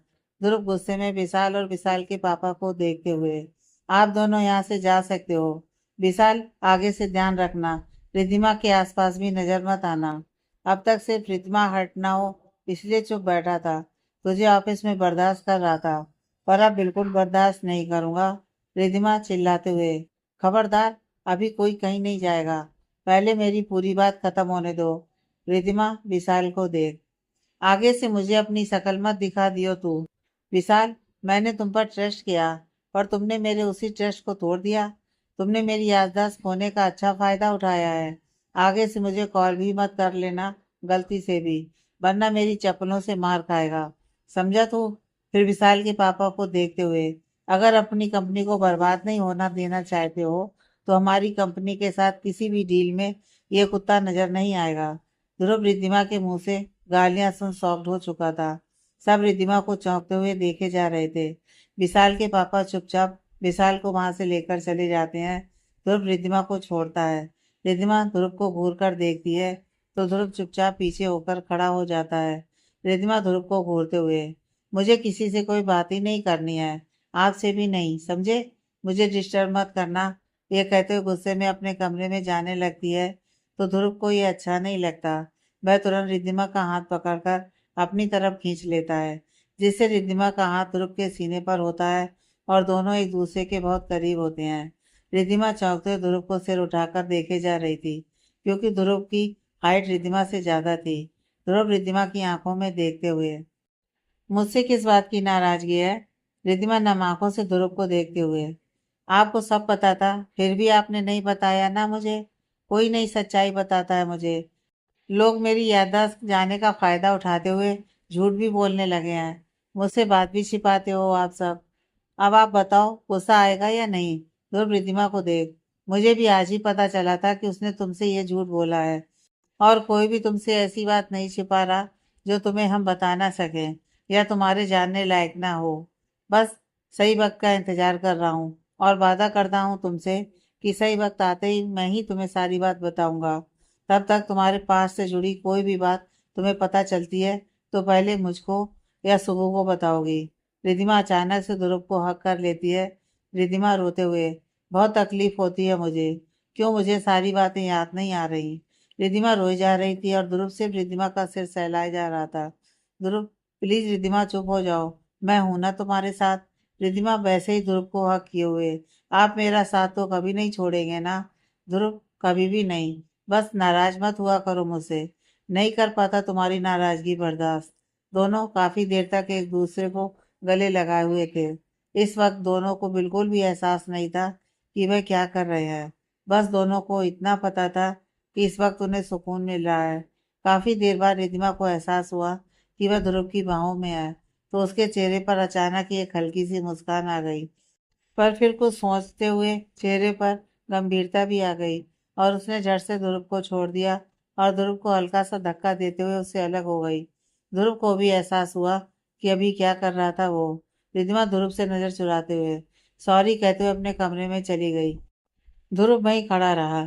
ध्रुव गुस्से में विशाल और विशाल के पापा को देखते हुए, आप दोनों यहाँ से जा सकते हो। विशाल, आगे से ध्यान रखना, रिद्धिमा के आसपास भी नजर मत आना। अब तक सिर्फ रिद्धिमा हर्ट ना हो इसलिए चुप बैठा था। तुझे ऑफिस में बर्दाश्त कर रहा था, पर अब बिल्कुल बर्दाश्त नहीं करूंगा। रिद्धिमा चिल्लाते हुए, खबरदार, अभी कोई कहीं नहीं जाएगा, पहले मेरी पूरी बात खत्म होने दो। रिद्धिमा विशाल को देख। आगे से मुझे अपनी शकल मत दिखा दियो तू। विशाल, मैंने तुम पर ट्रस्ट किया, पर तुमने मेरे उसी ट्रस्ट को तोड़ दिया। तुमने मेरी याददाश्त खोने का अच्छा फायदा उठाया है। आगे से मुझे कॉल भी मत कर लेना, गलती से भी, वरना मेरी चप्पलों से मार खाएगा, समझा तू? फिर विशाल के पापा को देखते हुए, अगर अपनी कंपनी को बर्बाद नहीं होना देना चाहते हो तो हमारी कंपनी के साथ किसी भी डील में ये कुत्ता नजर नहीं आएगा। ध्रुव रिद्धिमा के मुंह से गालियां सुन सॉफ्ट हो चुका था। सब रिद्धिमा को चौंकते हुए देखे जा रहे थे। विशाल के पापा चुपचाप विशाल को वहां से लेकर चले जाते हैं। ध्रुव रिद्धिमा को छोड़ता है। रिद्धिमा ध्रुव को घूर कर देखती है तो ध्रुव चुपचाप पीछे होकर खड़ा हो जाता है। रिद्धिमा ध्रुव को घूरते हुए, मुझे किसी से कोई बात ही नहीं करनी है, आपसे भी नहीं, समझे? मुझे डिस्टर्ब मत करना। ये कहते हुए गुस्से में अपने कमरे में जाने लगती है तो ध्रुव को ये अच्छा नहीं लगता। वह तुरंत रिद्धिमा का हाथ पकड़कर अपनी तरफ खींच लेता है, जिससे रिद्धिमा का हाथ ध्रुव के सीने पर होता है और दोनों एक दूसरे के बहुत करीब होते हैं। रिद्धिमा चौंकते हुए ध्रुव को सिर उठाकर देखे जा रही थी, क्योंकि ध्रुव की हाइट रिद्धिमा से ज्यादा थी। ध्रुव रिद्धिमा की आंखों में देखते हुए, मुझसे किस बात की नाराजगी है? रिद्धिमा नम आंखों से ध्रुव को देखते हुए, आपको सब पता था, फिर भी आपने नहीं बताया ना मुझे। कोई नहीं सच्चाई बताता है मुझे। लोग मेरी याददाश्त जाने का फायदा उठाते हुए झूठ भी बोलने लगे हैं। मुझसे बात भी छिपाते हो आप सब। अब आप बताओ, गुस्सा आएगा या नहीं? ध्रुव रिद्धिमा को देख, मुझे भी आज ही पता चला था कि उसने तुमसे ये झूठ बोला है, और कोई भी तुमसे ऐसी बात नहीं छिपा रहा जो तुम्हें हम बता ना सकें या तुम्हारे जानने लायक ना हो। बस सही वक्त का इंतजार कर रहा हूँ और वादा करता हूँ तुमसे कि सही वक्त आते ही मैं ही तुम्हें सारी बात बताऊंगा। तब तक तुम्हारे पास से जुड़ी कोई भी बात तुम्हें पता चलती है तो पहले मुझको या सुबह को बताओगी। रिद्धिमा अचानक से ध्रुव को हक कर लेती है। रिद्धिमा रोते हुए, बहुत तकलीफ होती है मुझे, क्यों मुझे सारी बातें याद नहीं आ रही? रिद्धिमा रोई जा रही थी और ध्रुव सिर्फ रिद्धिमा का सिर सहलाए जा रहा था। ध्रुव, प्लीज रिद्धिमा चुप हो जाओ, मैं हूं ना तुम्हारे साथ। रिद्धिमा वैसे ही ध्रुव को हक किए हुए, आप मेरा साथ तो कभी नहीं छोड़ेंगे ना? ध्रुव, कभी भी नहीं। बस नाराज मत हुआ करो मुझसे, नहीं कर पाता तुम्हारी नाराजगी बर्दाश्त। दोनों काफी देर तक एक दूसरे को गले लगाए हुए थे। इस वक्त दोनों को बिल्कुल भी एहसास नहीं था कि वह क्या कर रहे हैं। बस दोनों को इतना पता था कि इस वक्त उन्हें सुकून मिल रहा है। काफी देर बाद रिद्धिमा को एहसास हुआ कि वह ध्रुव की बाहों में है, तो उसके चेहरे पर अचानक ही एक हल्की सी मुस्कान आ गई। पर फिर कुछ सोचते हुए चेहरे पर गंभीरता भी आ गई और उसने झट से ध्रुव को छोड़ दिया और ध्रुव को हल्का सा धक्का देते हुए उससे अलग हो गई। ध्रुव को भी एहसास हुआ कि अभी क्या कर रहा था वो। रिद्धिमा ध्रुव से नजर चुराते हुए सॉरी कहते हुए अपने कमरे में चली गई। ध्रुव वहीं खड़ा रहा।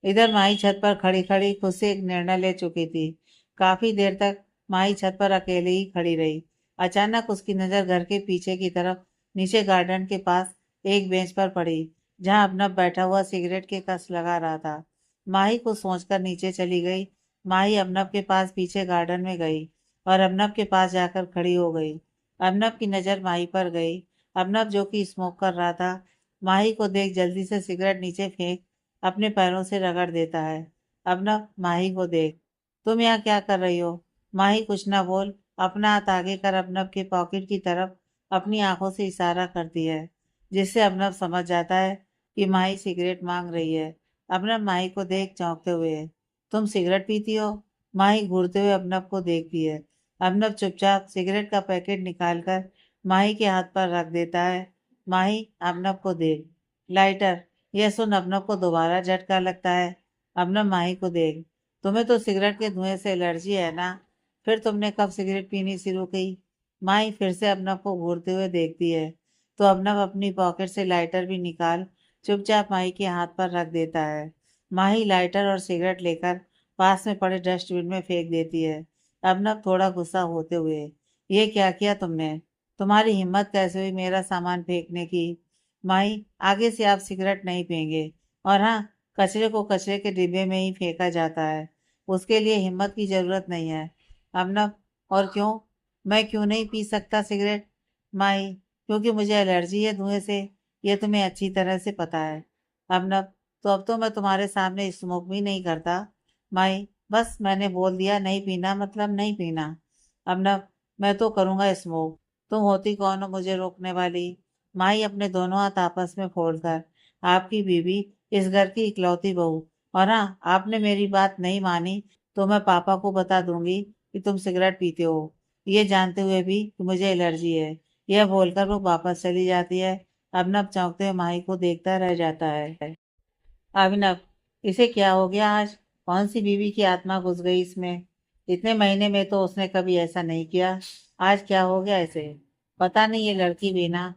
इधर माही छत पर खड़ी खड़ी खुद से एक निर्णय ले चुकी थी। काफी देर तक माही छत पर अकेले ही खड़ी रही। अचानक उसकी नजर घर के पीछे की तरफ नीचे गार्डन के पास एक बेंच पर पड़ी, जहां अबनब बैठा हुआ सिगरेट के कस लगा रहा था। माही कुछ सोचकर नीचे चली गई। माही अबनब के पास पीछे गार्डन में गई और अबनब के पास जाकर खड़ी हो गई। अबनब की नजर माही पर गई। अबनब जो कि स्मोक कर रहा था, माही को देख जल्दी से सिगरेट नीचे फेंक अपने पैरों से रगड़ देता है। अबनब, माही को देख, तुम यहाँ क्या कर रही हो? माही कुछ ना बोल अपना हाथ आगे कर अबनब के पॉकेट की तरफ अपनी आंखों से इशारा करती है, जिससे अबनब समझ जाता है कि माही सिगरेट मांग रही है। अबनब माही को देख चौंकते हुए, तुम सिगरेट पीती हो? माही घूरते हुए अबनब को देखती है। अबनब चुपचाप सिगरेट का पैकेट निकालकर माही के हाथ पर रख देता है। माही, अबनब को देख, लाइटर। यह सुन अबनब को दोबारा झटका लगता है। अबनब माही को देख, तुम्हें तो सिगरेट के धुएं से एलर्जी है ना? फिर तुमने कब सिगरेट पीनी शुरू की? माही फिर से अबनब को घूरते हुए देखती है तो अबनब अपनी पॉकेट से लाइटर भी निकाल चुपचाप माही के हाथ पर रख देता है। माही लाइटर और सिगरेट लेकर पास में पड़े डस्टबिन में फेंक देती है। अबनब थोड़ा गुस्सा होते हुए, ये क्या किया तुमने? तुम्हारी हिम्मत कैसे हुई मेरा सामान फेंकने की? माही, आगे से आप सिगरेट नहीं पिएंगे, और हाँ, कचरे को कचरे के डिब्बे में ही फेंका जाता है, उसके लिए हिम्मत की जरूरत नहीं है। अबनब, और क्यों? मैं क्यों नहीं पी सकता सिगरेट? माही, क्योंकि मुझे एलर्जी है धुएं से, ये तुम्हें अच्छी तरह से पता है। अबनब, तो अब तो मैं तुम्हारे सामने स्मोक भी नहीं करता। माही, बस मैंने बोल दिया नहीं पीना मतलब नहीं पीना। अबनब, मैं तो करूँगा स्मोक, तुम होती कौन हो मुझे रोकने वाली? माही अपने दोनों हाथ आपस में फोड़कर, आपकी बीवी, इस घर की इकलौती बहू, और हाँ, आपने मेरी बात नहीं मानी तो मैं पापा को बता दूंगी कि तुम सिगरेट पीते हो, ये जानते हुए भी कि मुझे एलर्जी है। यह बोलकर वो वापस चली जाती है। अबनब चौंकते हुए माही को देखता रह जाता है। अभिनव, इसे क्या हो गया आज? कौन सी बीवी की आत्मा घुस गई इसमें? इतने महीने में तो उसने कभी ऐसा नहीं किया, आज क्या हो गया इसे? पता नहीं, ये लड़की भी ना,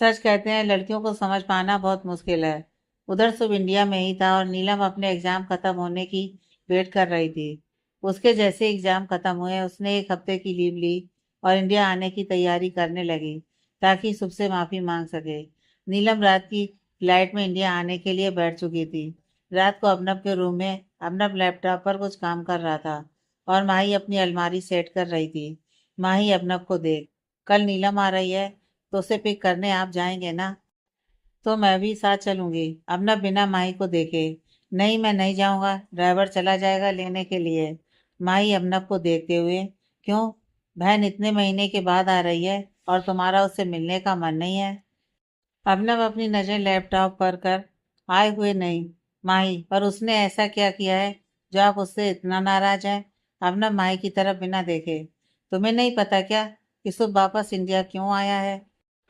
सच कहते हैं लड़कियों को समझ पाना बहुत मुश्किल है। उधर शुभ इंडिया में ही था और नीलम अपने एग्जाम खत्म होने की वेट कर रही थी। उसके जैसे एग्जाम खत्म हुए उसने एक हफ्ते की लीव ली और इंडिया आने की तैयारी करने लगी ताकि शुभ से माफी मांग सके। नीलम रात की फ्लाइट में इंडिया आने के लिए बैठ चुकी थी। रात को अबनब के रूम में अबनब लैपटॉप पर कुछ काम कर रहा था और माही अपनी अलमारी सेट कर रही थी। माही अबनब को देख, कल नीलम आ रही है तो उसे पिक करने आप जाएंगे ना? तो मैं भी साथ चलूंगी। अबनब बिना माही को देखे, नहीं मैं नहीं जाऊंगा, ड्राइवर चला जाएगा लेने के लिए। माही अबनब को देखते हुए, क्यों, बहन इतने महीने के बाद आ रही है और तुम्हारा उससे मिलने का मन नहीं है? अबनब अपनी नजर लैपटॉप पर कर, आए हुए नहीं माही, पर उसने ऐसा क्या किया है जो आप उससे इतना नाराज हैं? अबनब माही की तरफ बिना देखे, तुम्हें नहीं पता क्या कि सुबह वापस इंडिया क्यों आया है?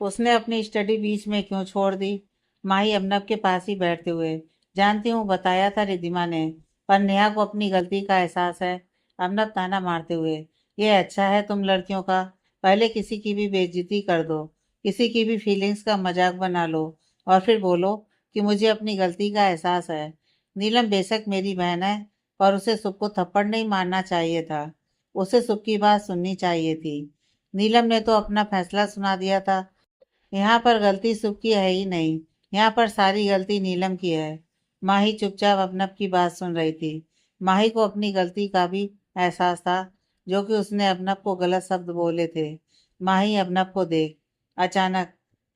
उसने अपनी स्टडी बीच में क्यों छोड़ दी? माही अबनब के पास ही बैठते हुए, जानती हूँ बताया था रिद्धिमा ने, पर नेहा को अपनी गलती का एहसास है। अबनब ताना मारते हुए, ये अच्छा है तुम लड़कियों का, पहले किसी की भी बेइज्जती कर दो, किसी की भी फीलिंग्स का मजाक बना लो और फिर बोलो कि मुझे अपनी गलती का एहसास है। नीलम बेशक मेरी बहन है, पर उसे सुख को थप्पड़ नहीं मारना चाहिए था, उसे सुख की बात सुननी चाहिए थी। नीलम ने तो अपना फैसला सुना दिया था। यहाँ पर गलती सुख की है ही नहीं, यहाँ पर सारी गलती नीलम की है। माही चुपचाप अबनब की बात सुन रही थी। माही को अपनी गलती का भी एहसास था, जो कि उसने अबनब को गलत शब्द बोले थे। माही अबनब को देख, अचानक,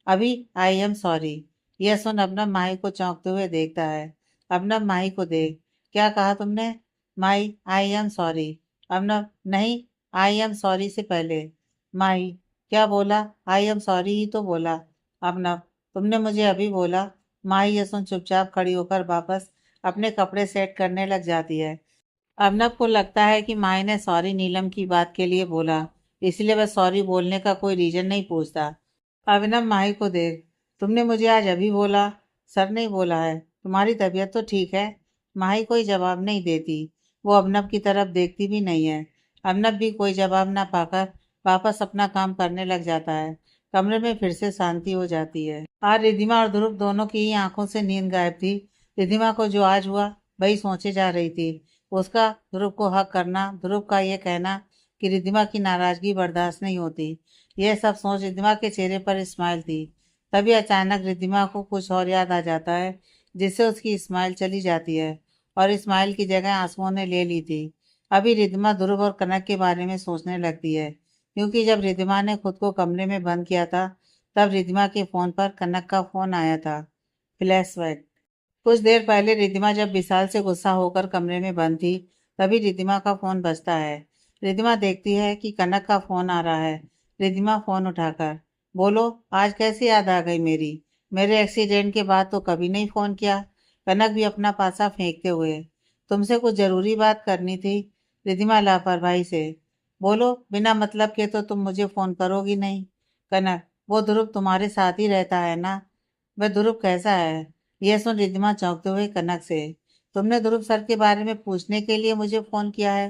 अभी आई एम सॉरी। यह सुन अबनब माही को चौंकते हुए देखता है। अबनब माही को देख, क्या कहा तुमने? माही, आई एम सॉरी। अबनब, नहीं, आई एम सॉरी से पहले। माही, क्या बोला? आई एम सॉरी ही तो बोला। अबनब, तुमने मुझे अभी बोला। माही ये सुन चुपचाप खड़ी होकर वापस अपने कपड़े सेट करने लग जाती है। अर्नब को लगता है कि माई ने सॉरी नीलम की बात के लिए बोला, इसलिए वह सॉरी बोलने का कोई रीजन नहीं पूछता। अभिनव माही को देख, तुमने मुझे आज अभी बोला, सर नहीं बोला है, तुम्हारी तबीयत तो ठीक है? माही कोई जवाब नहीं देती, वो अबनब की तरफ देखती भी नहीं है। अबनब भी कोई जवाब ना पाकर वापस अपना काम करने लग जाता है। कमरे में फिर से शांति हो जाती है। आज रिधिमा और ध्रुव दोनों की ही आंखों से नींद गायब थी। रिधिमा को जो आज हुआ वही सोचे जा रही थी। उसका ध्रुव को हक करना, ध्रुव का ये कहना कि रिधिमा की नाराजगी बर्दाश्त नहीं होती, यह सब सोच रिद्धिमा के चेहरे पर स्माइल थी। तभी अचानक रिद्धिमा को कुछ और याद आ जाता है, जिससे उसकी स्माइल चली जाती है और स्माइल की जगह आंसुओं ने ले ली थी। अभी रिद्धिमा ध्रुव और कनक के बारे में सोचने लगती है, क्योंकि जब रिद्धिमा ने खुद को कमरे में बंद किया था तब रिद्धिमा के फोन पर कनक का फोन आया था। फ्लैशबैक। कुछ देर पहले रिद्धिमा जब विशाल से गुस्सा होकर कमरे में बंद थी, तभी रिद्धिमा का फोन बजता है। रिद्धिमा देखती है कि कनक का फोन आ रहा है। रिद्धिमा फोन उठाकर, बोलो, आज कैसे याद आ गई मेरी? मेरे एक्सीडेंट के बाद तो कभी नहीं फोन किया। कनक भी अपना पासा फेंकते हुए, तुमसे कुछ जरूरी बात करनी थी। रिद्धिमा लापरवाही से, बोलो, बिना मतलब के तो तुम मुझे फोन करोगी नहीं। कनक, वो ध्रुव तुम्हारे साथ ही रहता है ना? वह ध्रुव कैसा है? यह सुन रिद्धिमा चौंकते हुए कनक से, तुमने ध्रुव सर के बारे में पूछने के लिए मुझे फोन किया है?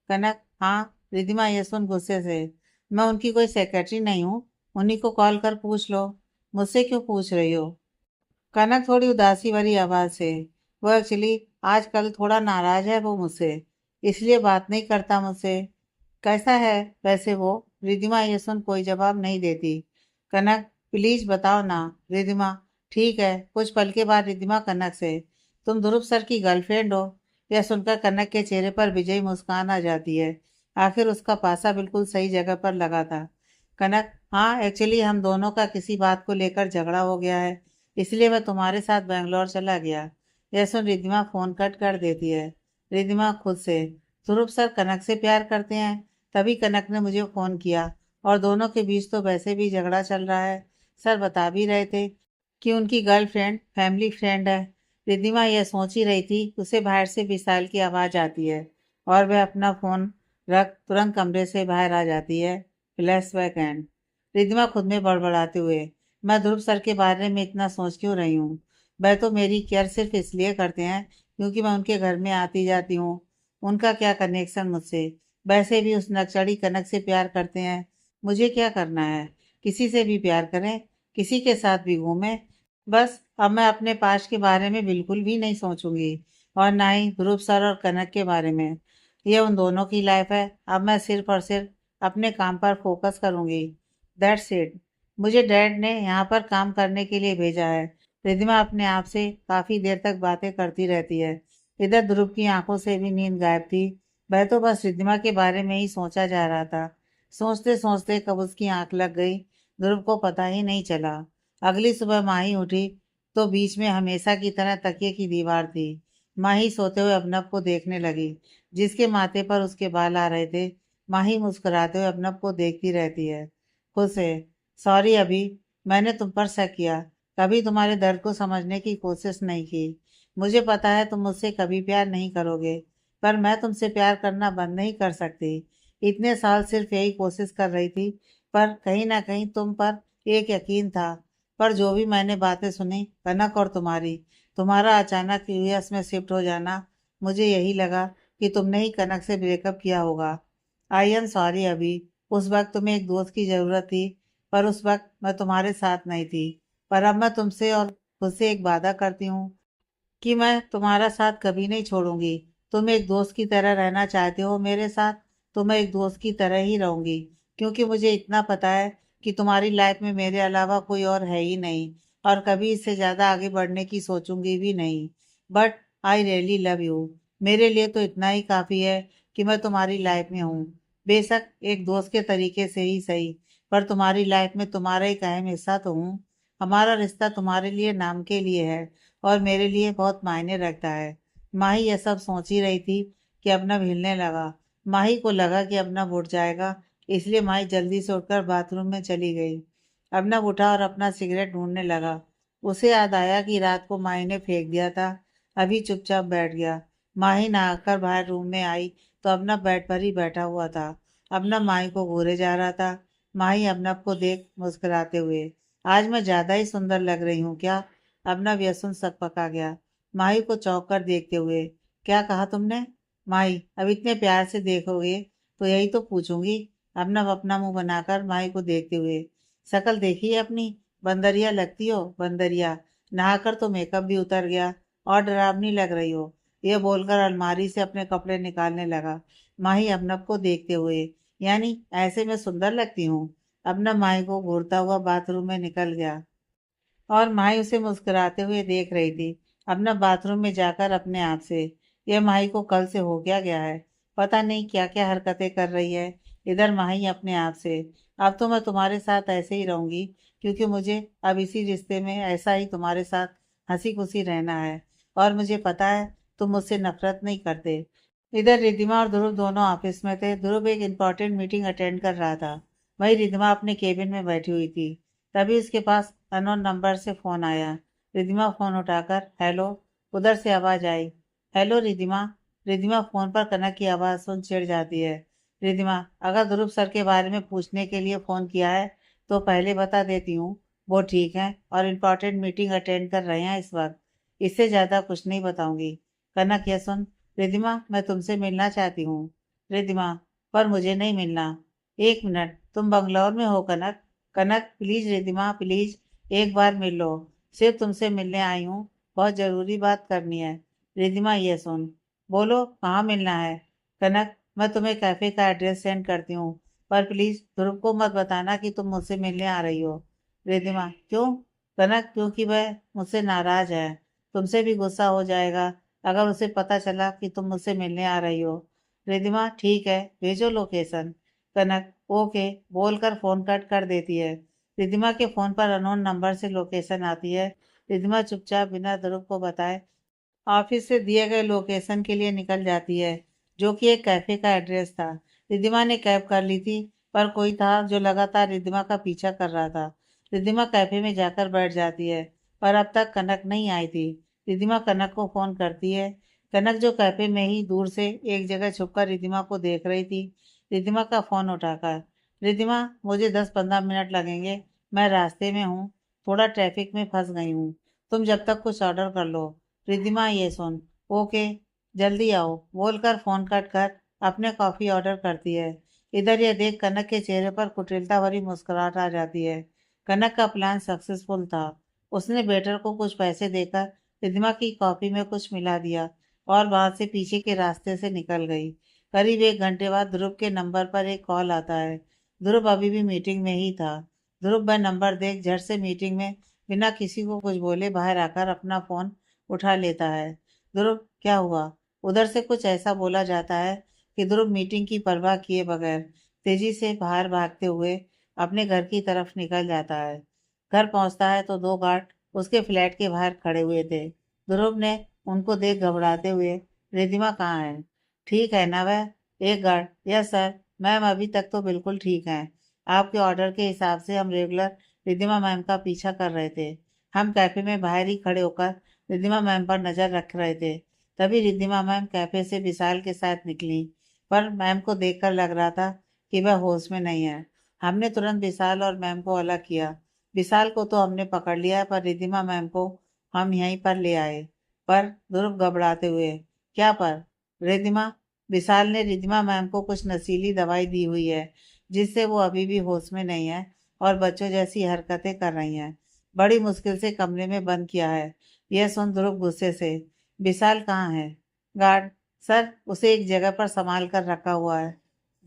कनक, हाँ। रिद्धिमा यह सुन गुस्से से, मैं उनकी कोई सेक्रेटरी नहीं हूँ, उन्हीं को कॉल कर पूछ लो, मुझसे क्यों पूछ रही हो? कनक थोड़ी उदासी भरी आवाज से, वो एक्चुअली आजकल थोड़ा नाराज है वो मुझसे, इसलिए बात नहीं करता मुझसे। कैसा है वैसे वो? रिद्धिमा ये सुन कोई जवाब नहीं देती। कनक, प्लीज बताओ ना। रिद्धिमा, ठीक है। कुछ पल के बाद रिद्धिमा कनक से, तुम ध्रुव सर की गर्लफ्रेंड हो? यह सुनकर कनक के चेहरे पर विजयी मुस्कान आ जाती है। आखिर उसका पासा बिल्कुल सही जगह पर लगा था। कनक, हाँ, एक्चुअली हम दोनों का किसी बात को लेकर झगड़ा हो गया है, इसलिए मैं तुम्हारे साथ बेंगलोर चला गया। यह सुन रिद्धिमा फोन कट कर देती है। रिद्धिमा खुद से, ध्रुव सर कनक से प्यार करते हैं, तभी कनक ने मुझे फोन किया, और दोनों के बीच तो वैसे भी झगड़ा चल रहा है। सर बता भी रहे थे कि उनकी गर्लफ्रेंड फैमिली फ्रेंड है। रिद्धिमा यह सोच ही रही थी, उसे बाहर से विशाल की आवाज आती है और वह अपना फोन रख तुरंत कमरे से बाहर आ जाती है। Flashback and. रिद्धिमा खुद में बड़बड़ाते हुए, मैं ध्रुव सर के बारे में इतना सोच क्यों रही हूँ? वह तो मेरी केयर सिर्फ इसलिए करते हैं क्योंकि मैं उनके घर में आती जाती हूँ। उनका क्या कनेक्शन मुझसे? वैसे भी उस नक्सड़ी कनक से प्यार करते हैं, मुझे क्या करना है? किसी से भी प्यार करें, किसी के साथ भी घूमें, बस अब मैं अपने पास्ट के बारे में बिल्कुल भी नहीं सोचूंगी और ना ही ध्रुव सर और कनक के बारे में। ये उन दोनों की लाइफ है। अब मैं सिर्फ और सिर्फ अपने काम पर फोकस करूंगी। That's it. मुझे डैड ने यहाँ पर काम करने के लिए भेजा है। रिद्धिमा अपने आप से काफी देर तक बातें करती रहती है। इधर ध्रुव की आंखों से भी नींद गायब थी। वह तो बस रिद्धिमा के बारे में ही सोचा जा रहा था। सोचते सोचते कब उसकी आंख लग गई, ध्रुव को पता ही नहीं चला। अगली सुबह माही उठी तो बीच में हमेशा की तरह तकिए की दीवार थी। माही सोते हुए अबनव को देखने लगी, जिसके माथे पर उसके बाल आ रहे थे। माही मुस्कुराते हुए अबनव को देखती रहती है। खुश है। सॉरी अभी, मैंने तुम पर शक किया। कभी तुम्हारे दर्द को समझने की कोशिश नहीं की। मुझे पता है तुम मुझसे कभी प्यार नहीं करोगे, पर मैं तुमसे प्यार करना बंद नहीं कर सकती। इतने साल सिर्फ यही कोशिश कर रही थी, पर कहीं ना कहीं तुम पर एक यकीन था। पर जो भी मैंने बातें सुनी, कनक और तुम्हारा अचानक यूएस में शिफ्ट हो जाना, मुझे यही लगा कि तुमने ही कनक से ब्रेकअप किया होगा। आई एम सॉरी अभी। उस वक्त तुम्हें एक दोस्त की ज़रूरत थी, पर उस वक्त मैं तुम्हारे साथ नहीं थी। पर अब मैं तुमसे और खुद से एक वादा करती हूँ कि मैं तुम्हारा साथ कभी नहीं छोड़ूंगी। तुम एक दोस्त की तरह रहना चाहते हो मेरे साथ, तो मैं एक दोस्त की तरह ही रहूंगी। क्योंकि मुझे इतना पता है कि तुम्हारी लाइफ में मेरे अलावा कोई और है ही नहीं, और कभी इससे ज़्यादा आगे बढ़ने की सोचूंगी भी नहीं। But I really love you. मेरे लिए तो इतना ही काफ़ी है कि मैं तुम्हारी लाइफ में हूँ। बेशक एक दोस्त के तरीके से ही सही, पर तुम्हारी लाइफ में तुम्हारा एक अहम हिस्सा तो हूँ। हमारा रिश्ता तुम्हारे लिए नाम के लिए है, और मेरे लिए बहुत मायने रखता है। माही यह सब सोच ही रही थी कि अबनव हिलने लगा। माही को लगा कि अबनव उठ जाएगा, इसलिए माही जल्दी से उठकर बाथरूम में चली गई। अबनव उठा और अपना सिगरेट ढूंढने लगा। उसे याद आया कि रात को माही ने फेंक दिया था। अभी चुपचाप बैठ गया। माही नहाकर बाहर रूम में आई तो अबनव बेड पर ही बैठा हुआ था। अबनव माही को घूरे जा रहा था। माही अबनव को देख मुस्कुराते हुए, आज मैं ज्यादा ही सुंदर लग रही हूँ क्या? अबनव यह सुन सकपका गया, माही को चौंक कर देखते हुए। क्या कहा तुमने? माही, अब इतने प्यार से देखोगे तो यही तो पूछूंगी। अबनव अपना मुंह बनाकर माही को देखते हुए, शकल देखी है अपनी? बंदरिया लगती हो, बंदरिया। नहाकर तो मेकअप भी उतर गया और डरावनी लग रही हो। यह बोलकर अलमारी से अपने कपड़े निकालने लगा। माही अबनव को देखते हुए, यानी ऐसे में सुंदर लगती हूँ? अबनव माही को घूरता हुआ बाथरूम में निकल गया और माही उसे मुस्कुराते हुए देख रही थी। अपना बाथरूम में जाकर अपने आप से, यह माही को कल से हो क्या गया है? पता नहीं क्या क्या हरकतें कर रही है। इधर माही अपने आप से, अब तो मैं तुम्हारे साथ ऐसे ही रहूंगी, क्योंकि मुझे अब इसी रिश्ते में ऐसा ही तुम्हारे साथ हंसी खुशी रहना है। और मुझे पता है तुम मुझसे नफरत नहीं करते। इधर रिद्धिमा और ध्रुव दोनों ऑफिस में थे। ध्रुव एक इम्पोर्टेंट मीटिंग अटेंड कर रहा था। वही रिद्धिमा अपने केबिन में बैठी हुई थी। तभी उसके पास अननोन नंबर से फोन आया। रिद्धिमा फोन उठाकर हेलो, उधर से आवाज आई। हेलो रिद्धिमा। रिद्धिमा फोन पर कनक की आवाज सुन चिढ़ जाती है। रिद्धिमा, अगर ध्रुव सर के बारे में पूछने के लिए फोन किया है तो पहले बता देती हूँ। वो ठीक है और इम्पोर्टेंट मीटिंग अटेंड कर रहे हैं इस वक्त। इससे ज्यादा कुछ नहीं बताऊंगी। कनक, यह सुन। रिद्धिमा, मैं तुमसे मिलना चाहती हूँ। रिद्धिमा, पर मुझे नहीं मिलना। एक मिनट, तुम बंगलौर में हो कनक? कनक प्लीज, रिद्धिमा प्लीज, एक बार मिल लो। सिर्फ तुमसे मिलने आई हूँ, बहुत जरूरी बात करनी है। रिद्धिमा, ये सुन। बोलो, कहाँ मिलना है? कनक, मैं तुम्हें कैफे का एड्रेस सेंड करती हूँ, पर प्लीज ध्रुव को मत बताना कि तुम मुझसे मिलने आ रही हो। रिद्धिमा, क्यों? कनक, क्योंकि वह मुझसे नाराज है। तुमसे भी गुस्सा हो जाएगा अगर उसे पता चला कि तुम मुझसे मिलने आ रही हो। रिद्धिमा, ठीक है, भेजो लोकेशन। कनक, ओके बोलकर फोन कट कर देती है। रिद्धिमा के फोन पर अननोन नंबर से लोकेशन आती है। रिद्धिमा चुपचाप बिना ध्रुव को बताए ऑफिस से दिए गए लोकेशन के लिए निकल जाती है, जो कि एक कैफे का एड्रेस था। रिद्धिमा ने कैब कर ली थी, पर कोई था जो लगातार रिद्धिमा का पीछा कर रहा था। रिद्धिमा कैफे में जाकर बैठ जाती है, पर अब तक कनक नहीं आई थी। रिद्धिमा कनक को फोन करती है। कनक, जो कैफे में ही दूर से एक जगह छुपकर रिद्धिमा को देख रही थी, रिद्धिमा का फोन उठाकर, रिद्धिमा मुझे 10-15 मिनट लगेंगे, मैं रास्ते में हूँ, थोड़ा ट्रैफिक में फंस गई हूँ, तुम जब तक कुछ ऑर्डर कर लो। रिद्धिमा, ये सुन। ओके, जल्दी आओ बोलकर फोन कट कर अपने कॉफी ऑर्डर करती है। इधर यह देख कनक के चेहरे पर कुटिलता भरी मुस्कुराहट आ जाती है। कनक का प्लान सक्सेसफुल था। उसने वेटर को कुछ पैसे देकर रिद्धिमा की कॉफी में कुछ मिला दिया और वहां से पीछे के रास्ते से निकल गई। करीब 1 घंटे बाद ध्रुव के नंबर पर एक कॉल आता है। ध्रुव अभी भी मीटिंग में ही था। ध्रुव वह नंबर देख झट से मीटिंग में बिना किसी को कुछ बोले बाहर आकर अपना फोन उठा लेता है। ध्रुव, क्या हुआ? उधर से कुछ ऐसा बोला जाता है कि ध्रुव मीटिंग की परवाह किए बगैर तेजी से बाहर भागते हुए अपने घर की तरफ निकल जाता है। घर पहुंचता है तो 2 गार्ड उसके फ्लैट के बाहर खड़े हुए थे। ध्रुव ने उनको देख घबराते हुए, रिद्धिमा कहाँ है? ठीक है ना वह? एक गार्ड, यस सर, मैम अभी तक तो बिल्कुल ठीक है। आपके ऑर्डर के हिसाब से हम रेगुलर रिद्धिमा मैम का पीछा कर रहे थे। हम कैफे में बाहर ही खड़े होकर रिद्धिमा मैम पर नजर रख रहे थे। तभी रिद्धिमा मैम कैफे से विशाल के साथ निकली, पर मैम को देखकर लग रहा था कि वह होश में नहीं है। हमने तुरंत विशाल और मैम को अलग किया। विशाल को तो हमने पकड़ लिया, पर रिद्धिमा मैम को हम यहीं पर ले आए। पर ध्रुव घबराते हुए, क्या पर? रिद्धिमा, विशाल ने रिद्धिमा मैम को कुछ नशीली दवाई दी हुई है जिससे वो अभी भी होश में नहीं है और बच्चों जैसी हरकतें कर रही हैं। बड़ी मुश्किल से कमरे में बंद किया है। यह सुन ध्रुव गुस्से से, विशाल कहाँ है? गार्ड, सर उसे एक जगह पर संभाल कर रखा हुआ है।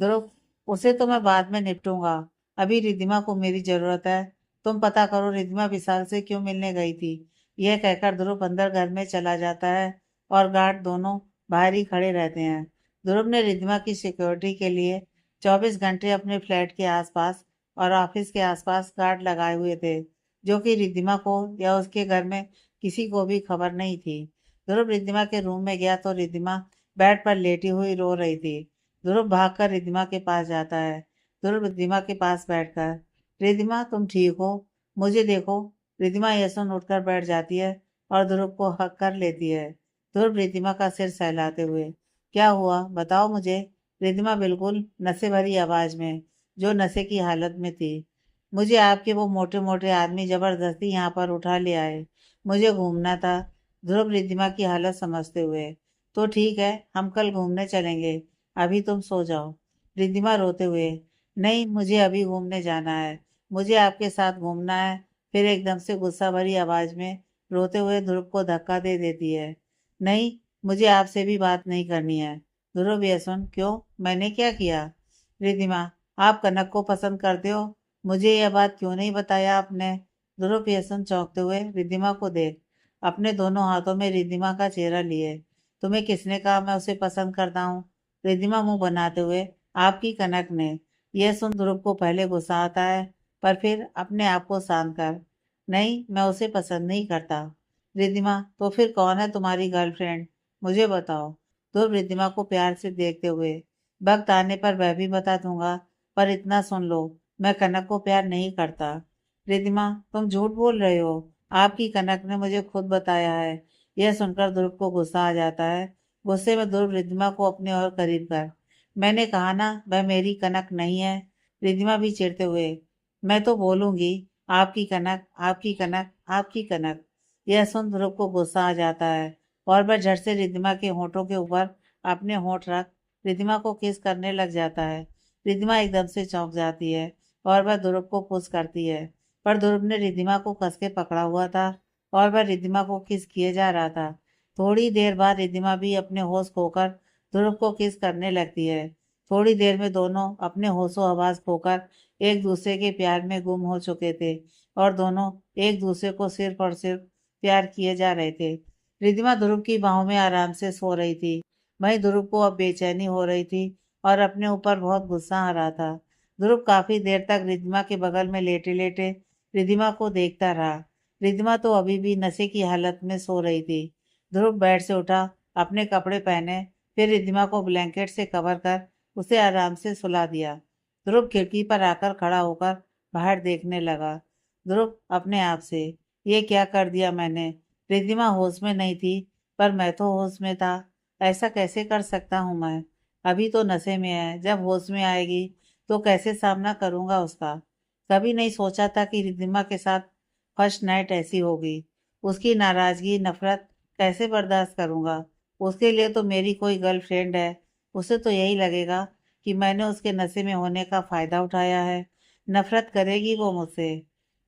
ध्रुव, उसे तो मैं बाद में निपटूंगा, अभी रिद्धिमा को मेरी जरूरत है। तुम पता करो रिद्धिमा विशाल से क्यों मिलने गई थी। यह कहकर ध्रुव अंदर घर में चला जाता है और गार्ड दोनों बाहर ही खड़े रहते हैं। ध्रुव ने रिद्धिमा की सिक्योरिटी के लिए 24 घंटे अपने फ्लैट के आसपास और ऑफिस के आसपास गार्ड लगाए हुए थे, जो कि रिद्धिमा को या उसके घर में किसी को भी खबर नहीं थी। ध्रुव रिद्धिमा के रूम में गया तो रिद्धिमा बेड पर लेटी हुई रो रही थी। ध्रुव भागकर रिद्धिमा के पास जाता है। ध्रुव रिद्धिमा के पास बैठकर, रिद्धिमा तुम ठीक हो? मुझे देखो। रिद्धिमा यह सुन उठकर बैठ जाती है और ध्रुव को हक कर लेती है। ध्रुव रिद्धिमा का सिर सहलाते हुए, क्या हुआ बताओ मुझे। रिद्धिमा बिल्कुल नशे भरी आवाज में, जो नशे की हालत में थी, मुझे आपके वो मोटे मोटे आदमी जबरदस्ती यहाँ पर उठा ले आए। मुझे घूमना था। ध्रुव रिद्धिमा की हालत समझते हुए, तो ठीक है हम कल घूमने चलेंगे, अभी तुम सो जाओ। रिद्धिमा रोते हुए, नहीं मुझे अभी घूमने जाना है, मुझे आपके साथ घूमना है। फिर एकदम से गुस्सा भरी आवाज में रोते हुए ध्रुव को धक्का दे देती है, नहीं मुझे आपसे भी बात नहीं करनी है। ध्रुव, ये सुन, क्यों, मैंने क्या किया? रिद्धिमा, आप कनक को पसंद करते हो, मुझे यह बात क्यों नहीं बताया आपने? ध्रुव ये सुन चौंकते हुए रिद्धिमा को देख अपने दोनों हाथों में रिद्धिमा का चेहरा लिए, तुम्हें किसने कहा मैं उसे पसंद करता हूँ? रिद्धिमा मुंह बनाते हुए, आपकी कनक ने। यह सुन ध्रुव को पहले गुस्सा आता है, पर फिर अपने आप को शांत कर, नहीं मैं उसे पसंद नहीं करता। रिद्धिमा, तो फिर कौन है तुम्हारी गर्लफ्रेंड? मुझे बताओ। ध्रुव रिद्धिमा को प्यार से देखते हुए, वक्त आने पर वह भी बता दूंगा, पर इतना सुन लो, मैं कनक को प्यार नहीं करता। रिद्धिमा, तुम झूठ बोल रहे हो, आपकी कनक ने मुझे खुद बताया है। यह सुनकर ध्रुव को गुस्सा आ जाता है। गुस्से में ध्रुव रिद्धिमा को अपने और करीब कर, मैंने कहा ना वह मेरी कनक नहीं है। रिद्धिमा भी चिढ़ते हुए, मैं तो बोलूंगी, आपकी कनक, आपकी कनक, आपकी कनक। यह सुन ध्रुव को गुस्सा आ जाता है और वह झट से रिद्धिमा के होठों के ऊपर अपने होठ रख रिद्धिमा को किस करने लग जाता है। रिद्धिमा एकदम से चौंक जाती है और वह ध्रुव को पुश करती है, पर ध्रुव ने रिद्धिमा को कस के पकड़ा हुआ था और वह रिद्धिमा को किस किए जा रहा था। थोड़ी देर बाद रिद्धिमा भी अपने होश खोकर ध्रुव को किस करने लगती है। थोड़ी देर में दोनों अपने होशो हवास खोकर एक दूसरे के प्यार में गुम हो चुके थे और दोनों एक दूसरे को सिर्फ और सिर्फ प्यार किए जा रहे थे। रिद्धिमा ध्रुव की बाहों में आराम से सो रही थी। वहीं ध्रुव को अब बेचैनी हो रही थी और अपने ऊपर बहुत गुस्सा आ रहा था। ध्रुव काफी देर तक रिद्धिमा के बगल में लेटे लेटे रिद्धिमा को देखता रहा। रिद्धिमा तो अभी भी नशे की हालत में सो रही थी। ध्रुव बेड से उठा, अपने कपड़े पहने, फिर रिद्धिमा को ब्लैंकेट से कवर कर उसे आराम से सुला दिया। ध्रुव खिड़की पर आकर खड़ा होकर बाहर देखने लगा। ध्रुव अपने आप से, ये क्या कर दिया मैंने? रिद्धिमा होश में नहीं थी, पर मैं तो होश में था। ऐसा कैसे कर सकता हूँ मैं? अभी तो नशे में है, जब होश में आएगी तो कैसे सामना करूंगा उसका? कभी नहीं सोचा था कि रिद्धिमा के साथ फर्स्ट नाइट ऐसी होगी। उसकी नाराजगी नफरत कैसे बर्दाश्त करूंगा? उसके लिए तो मेरी कोई गर्लफ्रेंड है। उसे तो यही लगेगा कि मैंने उसके नशे में होने का फायदा उठाया है। नफरत करेगी वो मुझसे।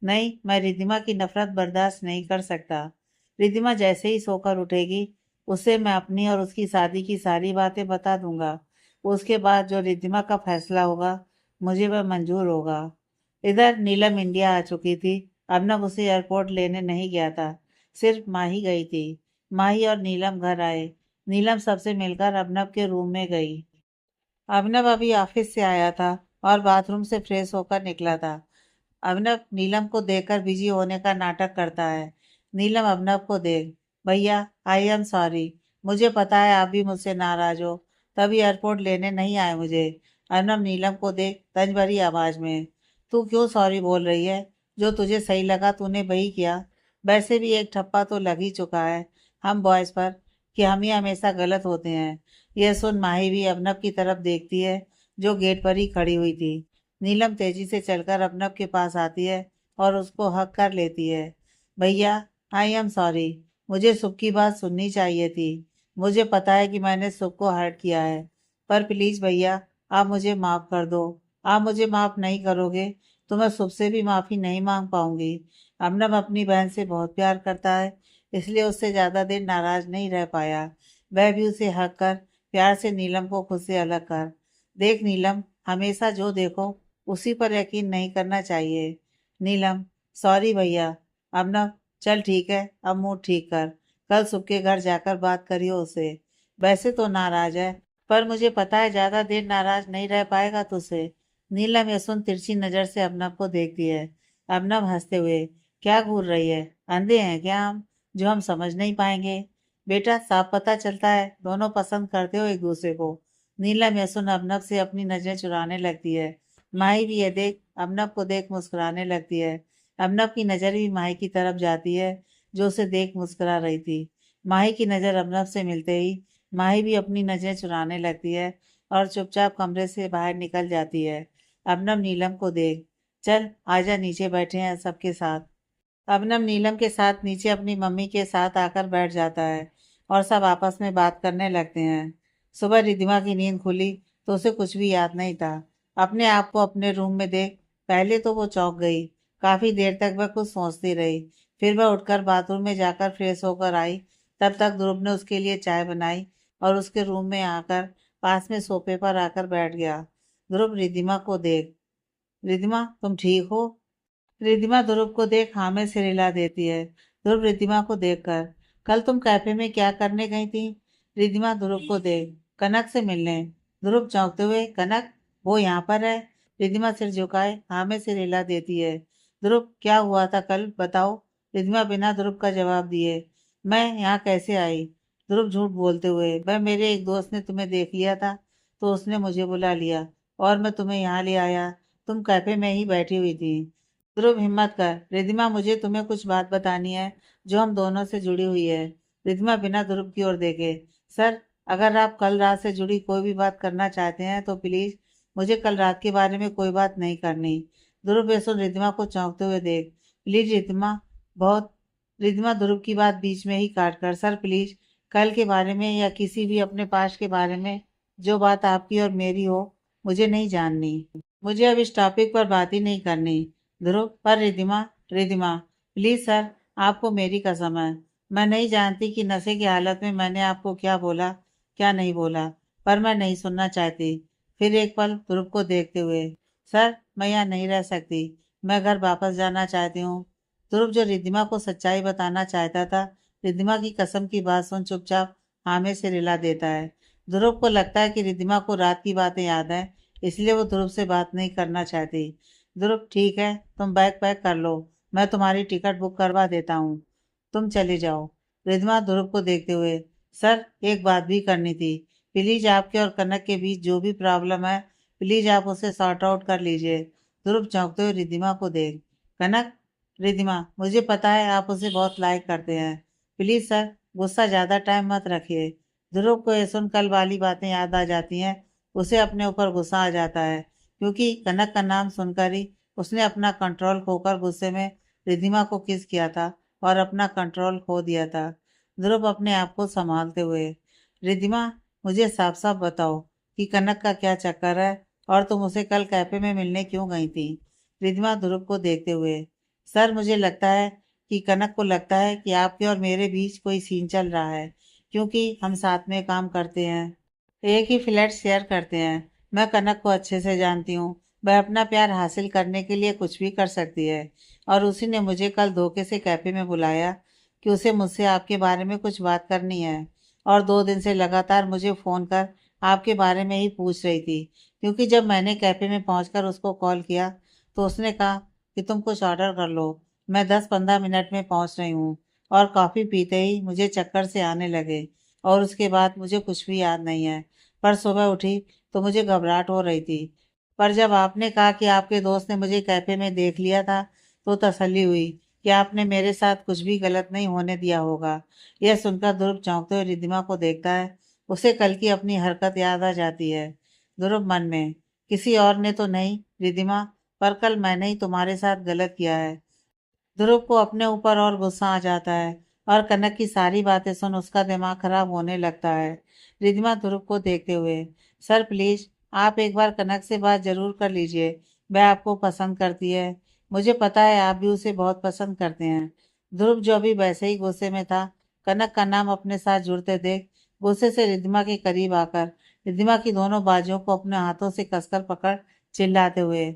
नहीं, मैं रिद्धिमा की नफरत बर्दाश्त नहीं कर सकता। रिद्धिमा जैसे ही सोकर उठेगी, उसे मैं अपनी और उसकी शादी की सारी बातें बता दूंगा। उसके बाद जो रिद्धिमा का फैसला होगा, मुझे वह मंजूर होगा। इधर नीलम इंडिया आ चुकी थी। अर्नब उसे एयरपोर्ट लेने नहीं गया था, सिर्फ माही गई थी। माही और नीलम घर आए। नीलम सबसे मिलकर अर्नब के रूम में गई। अर्नब अभी ऑफिस से आया था और बाथरूम से फ्रेश होकर निकला था। अभिनव नीलम को देखकर बिजी होने का नाटक करता है। नीलम अभिनव को देख, भैया आई एम सॉरी, मुझे पता है आप भी मुझसे नाराज हो, तभी एयरपोर्ट लेने नहीं आए मुझे। अर्नब नीलम को देख तंज भरी आवाज में, तू क्यों सॉरी बोल रही है? जो तुझे सही लगा तूने वही किया। वैसे भी एक ठप्पा तो लग ही चुका है हम बॉयज पर, कि हम ही हमेशा गलत होते हैं। यह सुन माही भी अभिनव की तरफ देखती है, जो गेट पर ही खड़ी हुई थी। नीलम तेजी से चलकर अर्नब के पास आती है और उसको हक कर लेती है। भैया आई एम सॉरी, मुझे सुख की बात सुननी चाहिए थी। मुझे पता है कि मैंने सुख को हर्ट किया है, पर प्लीज भैया आप मुझे माफ कर दो। आप मुझे माफ नहीं करोगे तो मैं सुख से भी माफी नहीं मांग पाऊंगी। अर्नब अपनी बहन से बहुत प्यार करता है, इसलिए उससे ज्यादा देर नाराज नहीं रह पाया। वह भी उसे हक कर प्यार से नीलम को खुद से अलग कर। देख नीलम, हमेशा जो देखो उसी पर यकीन नहीं करना चाहिए। नीलम, सॉरी भैया। अब ना, चल ठीक है, अब मूड ठीक कर। कल सुबह के घर जाकर बात करियो उसे। वैसे तो नाराज है, पर मुझे पता है ज्यादा देर नाराज नहीं रह पाएगा तुझसे। नीलम यह सुन तिरछी नजर से अबनव को देखती है। अबनव हंसते हुए, क्या घूर रही है? अंधे हैं क्या हम, जो हम समझ नहीं पाएंगे? बेटा साफ पता चलता है दोनों पसंद करते हो एक दूसरे को। नीलम यह सुन अबनव से अपनी नजरें चुराने लगती है। माही भी ये देख अबनव को देख मुस्कुराने लगती है। अबनव की नजर भी माही की तरफ जाती है, जो उसे देख मुस्कुरा रही थी। माही की नजर अबनव से मिलते ही माही भी अपनी नजरें चुराने लगती है और चुपचाप कमरे से बाहर निकल जाती है। अबनव नीलम को देख, चल आजा, नीचे बैठे हैं सबके साथ। अबनव नीलम के साथ नीचे अपनी मम्मी के साथ आकर बैठ जाता है और सब आपस में बात करने लगते हैं। सुबह रिद्धिमा की नींद खुली तो उसे कुछ भी याद नहीं था। अपने आप को अपने रूम में देख, पहले तो वो चौंक गई। काफी देर तक वह कुछ सोचती रही। फिर वह उठकर बाथरूम में जाकर फ्रेश होकर आई। तब तक ध्रुव ने उसके लिए चाय बनाई और उसके रूम में आकर पास में सोफे पर आकर बैठ गया। ध्रुव रिद्धिमा को देख, रिद्धिमा तुम ठीक हो? रिद्धिमा ध्रुव को देख हाँ में सिर हिला देती है। ध्रुव रिद्धिमा को देखकर, कल तुम कैफे में क्या करने गई थी? रिद्धिमा ध्रुव को देख, कनक से मिलने। ध्रुव चौंकते हुए, कनक वो यहाँ पर है? रिद्धिमा सिर झुकाए हाँ में सिर हिला देती है। ध्रुव, क्या हुआ था कल बताओ? रिद्धिमा बिना ध्रुव का जवाब दिए, मैं यहाँ कैसे आई? ध्रुव झूठ बोलते हुए, वह मेरे एक दोस्त ने तुम्हें देख लिया था तो उसने मुझे बुला लिया और मैं तुम्हें यहाँ ले आया। तुम कैफे में ही बैठी हुई थी। ध्रुव, हिम्मत कर। रिद्धिमा, मुझे तुम्हें कुछ बात बतानी है जो हम दोनों से जुड़ी हुई है। रिद्धिमा बिना ध्रुव की ओर देखे, सर अगर आप कल रात से जुड़ी कोई भी बात करना चाहते हैं तो प्लीज, मुझे कल रात के बारे में कोई बात नहीं करनी। ध्रुव बेसुन रिद्धिमा को चौंकते हुए देख, प्लीज रिद्धिमा, बहुत। रिद्धिमा ध्रुव की बात बीच में ही काट कर, सर प्लीज, कल के बारे में या किसी भी अपने पास के बारे में जो बात आपकी और मेरी हो, मुझे नहीं जाननी। मुझे अब इस टॉपिक पर बात ही नहीं करनी। ध्रुव, पर रिद्धिमा, रिद्धिमा प्लीज सर, आपको मेरी कसम है, मैं नहीं जानती कि नशे की हालत में मैंने आपको क्या बोला क्या नहीं बोला, पर मैं नहीं सुनना चाहती। फिर एक पल ध्रुव को देखते हुए, सर मैं यहाँ नहीं रह सकती, मैं घर वापस जाना चाहती हूँ। ध्रुव, जो रिद्धिमा को सच्चाई बताना चाहता था, रिद्धिमा की कसम की बात सुन चुपचाप हाँ से रिला देता है। ध्रुव को लगता है कि रिद्धिमा को रात की बातें याद है, इसलिए वो ध्रुव से बात नहीं करना चाहती। ध्रुव, ठीक है, तुम बैग पैक कर लो, मैं तुम्हारी टिकट बुक करवा देता हूँ, तुम चले जाओ। रिद्धिमा ध्रुव को देखते हुए, सर एक बात भी करनी थी, प्लीज आपके और कनक के बीच जो भी प्रॉब्लम है, प्लीज आप उसे सॉर्ट आउट कर लीजिए। ध्रुव चौंकते हुए रिद्धिमा को देख, कनक? रिद्धिमा, मुझे पता है आप उसे बहुत लाइक करते हैं, प्लीज सर गुस्सा ज्यादा टाइम मत रखिए। ध्रुव को ये सुन कल वाली बातें याद आ जाती हैं। उसे अपने ऊपर गुस्सा आ जाता है, क्योंकि कनक का नाम सुनकर ही उसने अपना कंट्रोल खोकर गुस्से में रिद्धिमा को किस किया था और अपना कंट्रोल खो दिया था। ध्रुव अपने आप को संभालते हुए, रिद्धिमा मुझे साफ साफ बताओ कि कनक का क्या चक्कर है और तुम उसे कल कैफे में मिलने क्यों गई थी? रिद्धिमा ध्रुव को देखते हुए, सर मुझे लगता है कि कनक को लगता है कि आपके और मेरे बीच कोई सीन चल रहा है, क्योंकि हम साथ में काम करते हैं, एक ही फ्लैट शेयर करते हैं। मैं कनक को अच्छे से जानती हूँ। वह अपना प्यार हासिल करने के लिए कुछ भी कर सकती है। और उसी ने मुझे कल धोखे से कैफे में बुलाया कि उसे मुझसे आपके बारे में कुछ बात करनी है। और 2 दिन से लगातार मुझे फ़ोन कर आपके बारे में ही पूछ रही थी, क्योंकि जब मैंने कैफे में पहुंचकर उसको कॉल किया तो उसने कहा कि तुम कुछ ऑर्डर कर लो, मैं 10-15 मिनट में पहुंच रही हूँ। और कॉफ़ी पीते ही मुझे चक्कर से आने लगे और उसके बाद मुझे कुछ भी याद नहीं है। पर सुबह उठी तो मुझे घबराहट हो रही थी। पर जब आपने कहा कि आपके दोस्त ने मुझे कैफे में देख लिया था तो तसल्ली हुई कि आपने मेरे साथ कुछ भी गलत नहीं होने दिया होगा। यह सुनकर ध्रुव चौंकते हुए रिद्धिमा को देखता है। उसे कल की अपनी हरकत याद आ जाती है। ध्रुव मन में, किसी और ने तो नहीं रिद्धिमा, पर कल मैंने ही तुम्हारे साथ गलत किया है। ध्रुव को अपने ऊपर और गुस्सा आ जाता है और कनक की सारी बातें सुन उसका दिमाग खराब होने लगता है। रिद्धिमा ध्रुव को देखते हुए, सर प्लीज आप एक बार कनक से बात जरूर कर लीजिए। वह आपको पसंद करती है। मुझे पता है आप भी उसे बहुत पसंद करते हैं। ध्रुव जो अभी वैसे ही गुस्से में था, कनक का नाम अपने साथ जुड़ते देख गुस्से से रिद्धिमा के करीब आकर रिद्धिमा की दोनों बाजुओं को अपने हाथों से कसकर पकड़ चिल्लाते हुए,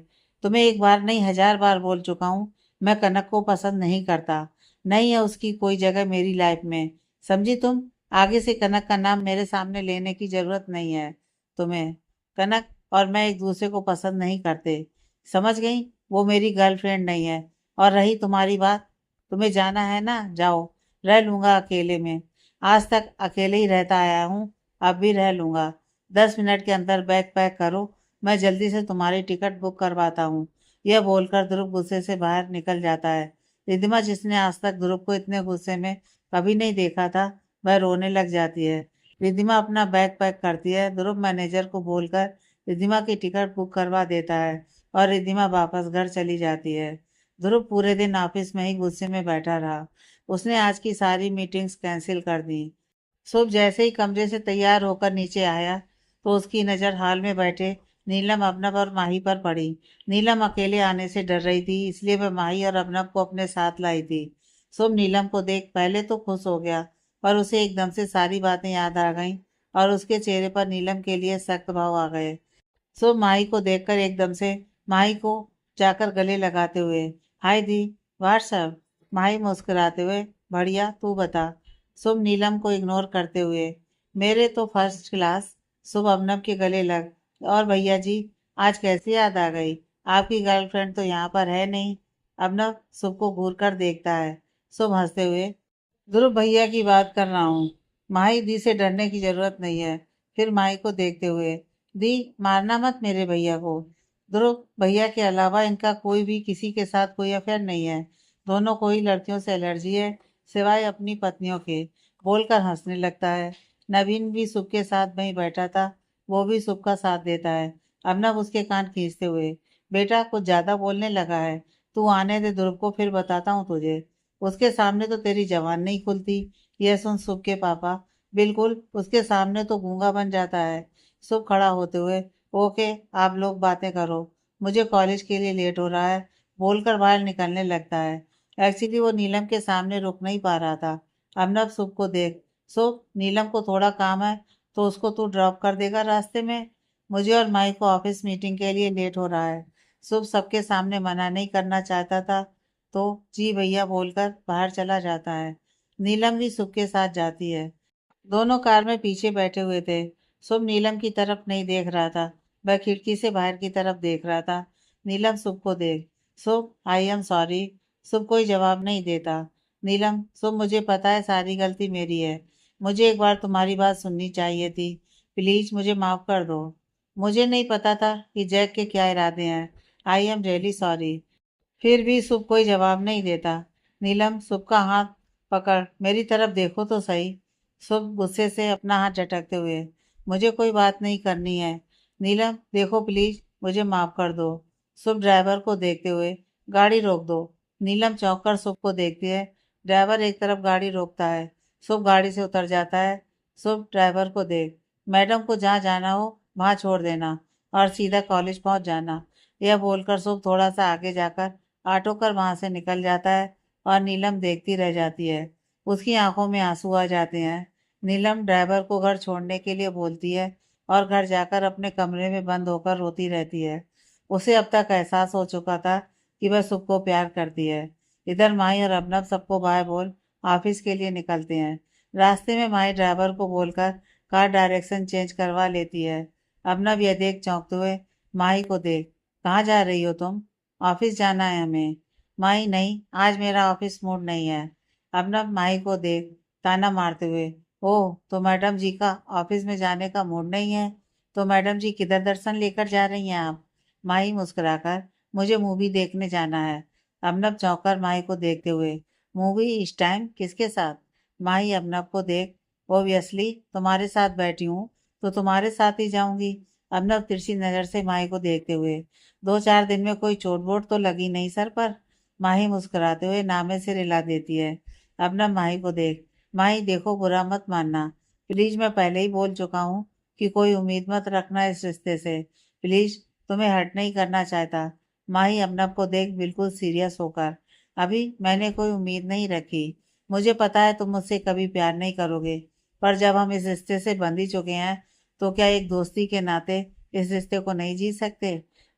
तुम्हें एक बार नहीं 1000 बार बोल चुका हूँ, मैं कनक को पसंद नहीं करता। नहीं है उसकी कोई जगह मेरी लाइफ में। समझी तुम? आगे से कनक का नाम मेरे सामने लेने की जरूरत नहीं है तुम्हें। कनक और मैं एक दूसरे को पसंद नहीं करते, समझ गई? वो मेरी गर्लफ्रेंड नहीं है। और रही तुम्हारी बात, तुम्हें जाना है ना, जाओ। रह लूंगा अकेले में। आज तक अकेले ही रहता आया हूँ, अब भी रह लूंगा। 10 मिनट के अंदर बैग पैक करो, मैं जल्दी से तुम्हारी टिकट बुक करवाता हूँ। यह बोलकर ध्रुव गुस्से से बाहर निकल जाता है। रिद्धिमा, जिसने आज तक ध्रुव को इतने गुस्से में कभी नहीं देखा था, वह रोने लग जाती है। रिद्धिमा अपना बैग पैक करती है। ध्रुव मैनेजर को बोलकर रिद्धिमा की टिकट बुक करवा देता है और रिद्धिमा वापस घर चली जाती है। ध्रुव पूरे दिन ऑफिस में ही गुस्से में बैठा रहा। उसने आज की सारी मीटिंग्स कैंसिल कर दी। सुबह जैसे ही कमरे से तैयार होकर नीचे आया तो उसकी नज़र हॉल में बैठे नीलम, अबनव और माही पर पड़ी। नीलम अकेले आने से डर रही थी, इसलिए वह माही और अबनव को अपने साथ लाई थी। शुभ नीलम को देख पहले तो खुश हो गया, पर उसे एकदम से सारी बातें याद आ गईं और उसके चेहरे पर नीलम के लिए सख्त भाव आ गए। शुभ माही को देखकर एकदम से माही को जाकर गले लगाते हुए, हाय दी, व्हाट्सअप। माही मुस्कुराते हुए, बढ़िया, तू बता। शुभ नीलम को इग्नोर करते हुए, मेरे तो फर्स्ट क्लास। शुभ अबनव के गले लग, और भैया जी, आज कैसे याद आ गई? आपकी गर्लफ्रेंड तो यहाँ पर है नहीं। अबनव शुभ को घूर कर देखता है। शुभ हंसते हुए, ध्रुव भैया की बात कर रहा हूँ। माही, दी से डरने की जरूरत नहीं है। फिर माही को देखते हुए, दी मारना मत मेरे भैया को। ध्रुव भैया के अलावा इनका कोई भी किसी के साथ कोई अफेयर नहीं है। दोनों को ही लड़कियों से एलर्जी है, सिवाय अपनी पत्नियों के। बोलकर हंसने लगता है। नवीन भी सुख के साथ वहीं बैठा था, वो भी सुख का साथ देता है। अबनव उसके कान खींचते हुए, बेटा कुछ ज्यादा बोलने लगा है, तू आने दे ध्रुव को, फिर बताता हूँ तुझे। उसके सामने तो तेरी जबान नहीं खुलती। यह सुन सुख के पापा, बिल्कुल उसके सामने तो गूंगा बन जाता है। सुख खड़ा होते हुए, ओके, आप लोग बातें करो, मुझे कॉलेज के लिए लेट हो रहा है, बोलकर बाहर निकलने लगता है। एक्चुअली वो नीलम के सामने रुक नहीं पा रहा था। अबनव सुख को देख, सुख नीलम को थोड़ा काम है तो उसको तू ड्रॉप कर देगा रास्ते में? मुझे और माई को ऑफिस मीटिंग के लिए लेट हो रहा है। शुभ सबके सामने मना नहीं करना चाहता था तो जी भैया बोलकर बाहर चला जाता है। नीलम भी सुख के साथ जाती है। दोनों कार में पीछे बैठे हुए थे। शुभ नीलम की तरफ नहीं देख रहा था, वह खिड़की से बाहर की तरफ देख रहा था। नीलम शुभ को देख, शुभ आई एम सॉरी। शुभ कोई जवाब नहीं देता। नीलम, शुभ मुझे पता है सारी गलती मेरी है, मुझे एक बार तुम्हारी बात सुननी चाहिए थी, प्लीज मुझे माफ कर दो। मुझे नहीं पता था कि जैक के क्या इरादे हैं। आई एम रियली सॉरी। फिर भी शुभ कोई जवाब नहीं देता। नीलम शुभ का हाथ पकड़, मेरी तरफ देखो तो सही। शुभ गुस्से से अपना हाथ झटकते हुए, मुझे कोई बात नहीं करनी है। नीलम देखो प्लीज, मुझे माफ कर दो। शुभ ड्राइवर को देखते हुए, गाड़ी रोक दो। नीलम चौंक कर शुभ को देखती है। ड्राइवर एक तरफ गाड़ी रोकता है। शुभ गाड़ी से उतर जाता है। शुभ ड्राइवर को देख, मैडम को जहाँ जाना हो वहाँ छोड़ देना और सीधा कॉलेज पहुँच जाना। यह बोलकर शुभ थोड़ा सा आगे जाकर ऑटो कर वहां से निकल जाता है और नीलम देखती रह जाती है। उसकी आंखों में आंसू आ जाते हैं। नीलम ड्राइवर को घर छोड़ने के लिए बोलती है और घर जाकर अपने कमरे में बंद होकर रोती रहती है। उसे अब तक एहसास हो चुका था कि वह सबको प्यार करती है। इधर माही और अबनव सबको बाय बोल ऑफिस के लिए निकलते हैं। रास्ते में माही ड्राइवर को बोलकर कार डायरेक्शन चेंज करवा लेती है। अबनव यह देख चौंकते हुए माही को देख, कहाँ जा रही हो तुम? ऑफिस जाना है हमें। माही, नहीं, आज मेरा ऑफिस मूड नहीं है। अबनव माही को देख ताना मारते हुए, ओह, तो मैडम जी का ऑफिस में जाने का मूड नहीं है? तो मैडम जी किधर दर्शन लेकर जा रही हैं आप? माही मुस्कुराकर, मुझे मूवी देखने जाना है। अबनव चौंककर माही को देखते हुए, मूवी इस टाइम किसके साथ? माही अबनव को देख, ओबियसली तुम्हारे साथ बैठी हूँ तो तुम्हारे साथ ही जाऊंगी। अबनव तिरछी नजर से माही को देखते हुए, 2-4 दिन में कोई चोट वोट तो लगी नहीं सर पर? माही मुस्कुराते हुए नामे से रिला देती है। अबनव माही को देख, माही देखो, बुरा मत मानना प्लीज, मैं पहले ही बोल चुका हूँ कि कोई उम्मीद मत रखना इस रिश्ते से। प्लीज, तुम्हें हर्ट नहीं करना चाहता। माही अबनव को देख बिल्कुल सीरियस होकर, अभी मैंने कोई उम्मीद नहीं रखी। मुझे पता है तुम मुझसे कभी प्यार नहीं करोगे, पर जब हम इस रिश्ते से बंध ही चुके हैं तो क्या एक दोस्ती के नाते इस रिश्ते को नहीं जी सकते?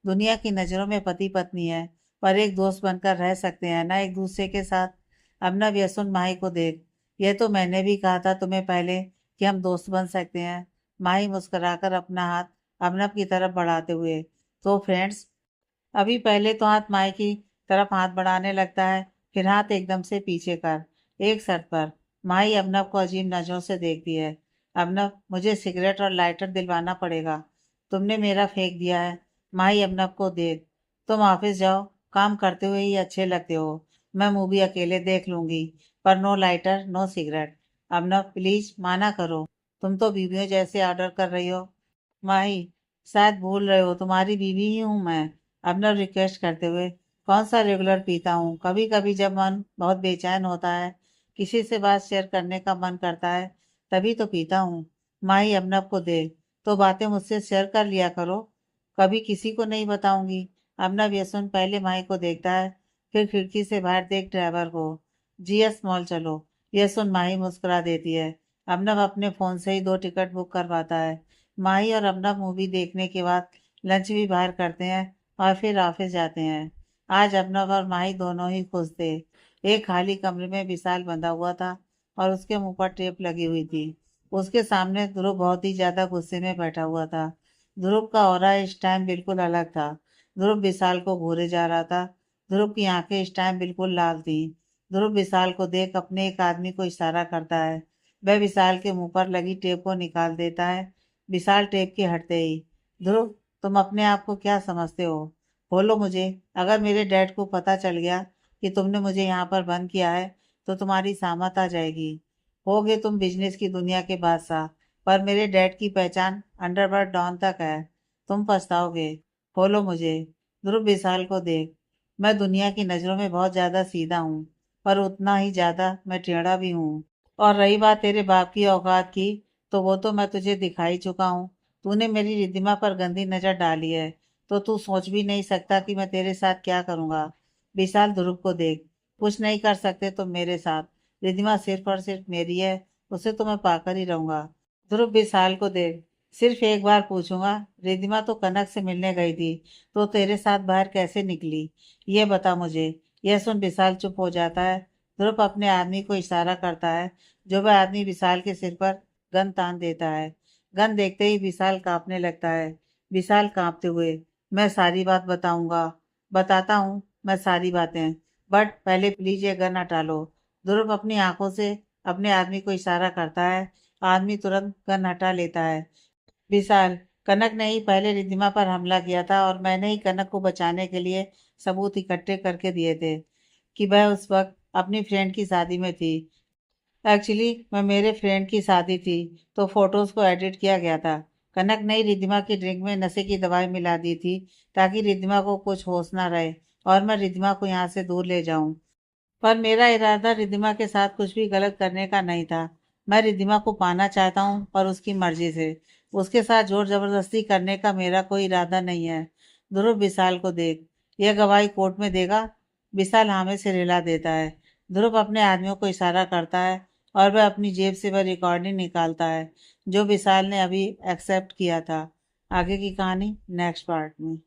दुनिया की नज़रों में पति पत्नी है, पर एक दोस्त बनकर रह सकते हैं ना एक दूसरे के साथ। अबनव, यह सुन माही को देख, यह तो मैंने भी कहा था तुम्हें पहले कि हम दोस्त बन सकते हैं। माही मुस्कुराकर अपना हाथ अबनव की तरफ बढ़ाते हुए, तो फ्रेंड्स? अभी पहले तो हाथ माई की तरफ हाथ बढ़ाने लगता है, फिर हाथ एकदम से पीछे कर, एक शर्त पर। माई अबनव को अजीब नजरों से देखती है। अबनव, मुझे सिगरेट और लाइटर दिलवाना पड़ेगा, तुमने मेरा फेंक दिया है। माई अबनव को देख, तुम ऑफिस जाओ, काम करते हुए ही अच्छे लगते हो। मैं मूवी अकेले देख लूंगी, पर no lighter no cigarette. Abhinav, please माना करो, तुम तो बीवियों जैसे ऑर्डर कर रही हो। माही, शायद भूल रहे हो, तुम्हारी बीवी ही हूँ मैं। अबनव रिक्वेस्ट करते हुए, कौन सा रेगुलर पीता हूँ, कभी कभी जब मन बहुत बेचैन होता है, किसी से बात शेयर करने का मन करता है, तभी तो पीता हूँ। माही अबनव को देख, तो बातें मुझसे शेयर कर लिया करो, कभी किसी को नहीं बताऊंगी। अबनव यह सुन पहले माही को देखता है, फिर खिड़की से बाहर देख ड्राइवर को, जीएस मॉल चलो। यह सुन माही मुस्कुरा देती है। अबनव अपने फोन से ही 2 टिकट बुक करवाता है। माही और अबनव मूवी देखने के बाद लंच भी बाहर करते हैं और फिर ऑफिस जाते हैं। आज अबनव और माही दोनों ही खुश थे। एक खाली कमरे में विशाल बंधा हुआ था और उसके मुंह पर टेप लगी हुई थी। उसके सामने ध्रुव बहुत ही ज्यादा गुस्से में बैठा हुआ था। ध्रुव का ऑरा इस टाइम बिल्कुल अलग था। ध्रुव विशाल को घूरे जा रहा था। ध्रुव की आंखें इस टाइम बिल्कुल लाल थी। ध्रुव विशाल को देख अपने एक आदमी को इशारा करता है। वह विशाल के मुंह पर लगी टेप को निकाल देता है। विशाल टेप के हटते ही, ध्रुव, तुम अपने आप को क्या समझते हो? बोलो मुझे, अगर मेरे डैड को पता चल गया कि तुमने मुझे यहाँ पर बंद किया है तो तुम्हारी सामत आ जाएगी। होगे तुम बिजनेस की दुनिया के बादशाह, पर मेरे डैड की पहचान अंडरवर्ल्ड डॉन तक है। तुम पछताओगे। बोलो मुझे। ध्रुव विशाल को देख, मैं दुनिया की नज़रों में बहुत ज़्यादा सीधा हूँ, पर उतना ही ज़्यादा मैं टेढ़ा भी हूँ। और रही बात तेरे बाप की औकात की, तो वो तो मैं तुझे दिखा ही चुका हूँ। तूने मेरी रिद्धिमा पर गंदी नजर डाली है, तो तू सोच भी नहीं सकता कि मैं तेरे साथ क्या करूँगा। विशाल ध्रुव को देख, कुछ नहीं कर सकते तुम मेरे साथ। रिद्धिमा सिर्फ और सिर्फ मेरी है, उसे तो मैं पाकर ही रहूंगा। ध्रुव विशाल को देख, सिर्फ एक बार पूछूंगा, रिद्धिमा तो कनक से मिलने गई थी, तो तेरे साथ बाहर कैसे निकली, ये बता मुझे। यह सुन विशाल चुप हो जाता है। ध्रुव अपने आदमी को इशारा करता है, जो वह आदमी विशाल के सिर पर गन तान देता है। गन देखते ही विशाल कांपने लगता है। विशाल कांपते हुए, मैं सारी बात बताऊंगा, बताता हूँ मैं सारी बातें, बट पहले प्लीज ये गन हटा लो। ध्रुव अपनी आंखों से अपने आदमी को इशारा करता है। आदमी तुरंत गन हटा लेता है। विशाल, कनक ने ही पहले रिद्धिमा पर हमला किया था और मैंने ही कनक को बचाने के लिए सबूत इकट्ठे करके दिए थे कि वह उस वक्त अपनी फ्रेंड की शादी में थी। एक्चुअली मैं मेरे फ्रेंड की शादी थी, तो फोटोज को एडिट किया गया था। कनक ने ही रिद्धिमा की ड्रिंक में नशे की दवाई मिला दी थी, ताकि रिद्धिमा को कुछ होश ना रहे और मैं रिद्धिमा को यहाँ से दूर ले जाऊं। पर मेरा इरादा रिद्धिमा के साथ कुछ भी गलत करने का नहीं था। मैं रिद्धिमा को पाना चाहता हूँ, पर उसकी मर्जी से। उसके साथ जोर जबरदस्ती करने का मेरा कोई इरादा नहीं है। ध्रुव विशाल को देख, यह गवाही कोर्ट में देगा विशाल हामी से रिला देता है। ध्रुव अपने आदमियों को इशारा करता है और वह अपनी जेब से वह रिकॉर्डिंग निकालता है जो विशाल ने अभी एक्सेप्ट किया था। आगे की कहानी नेक्स्ट पार्ट में।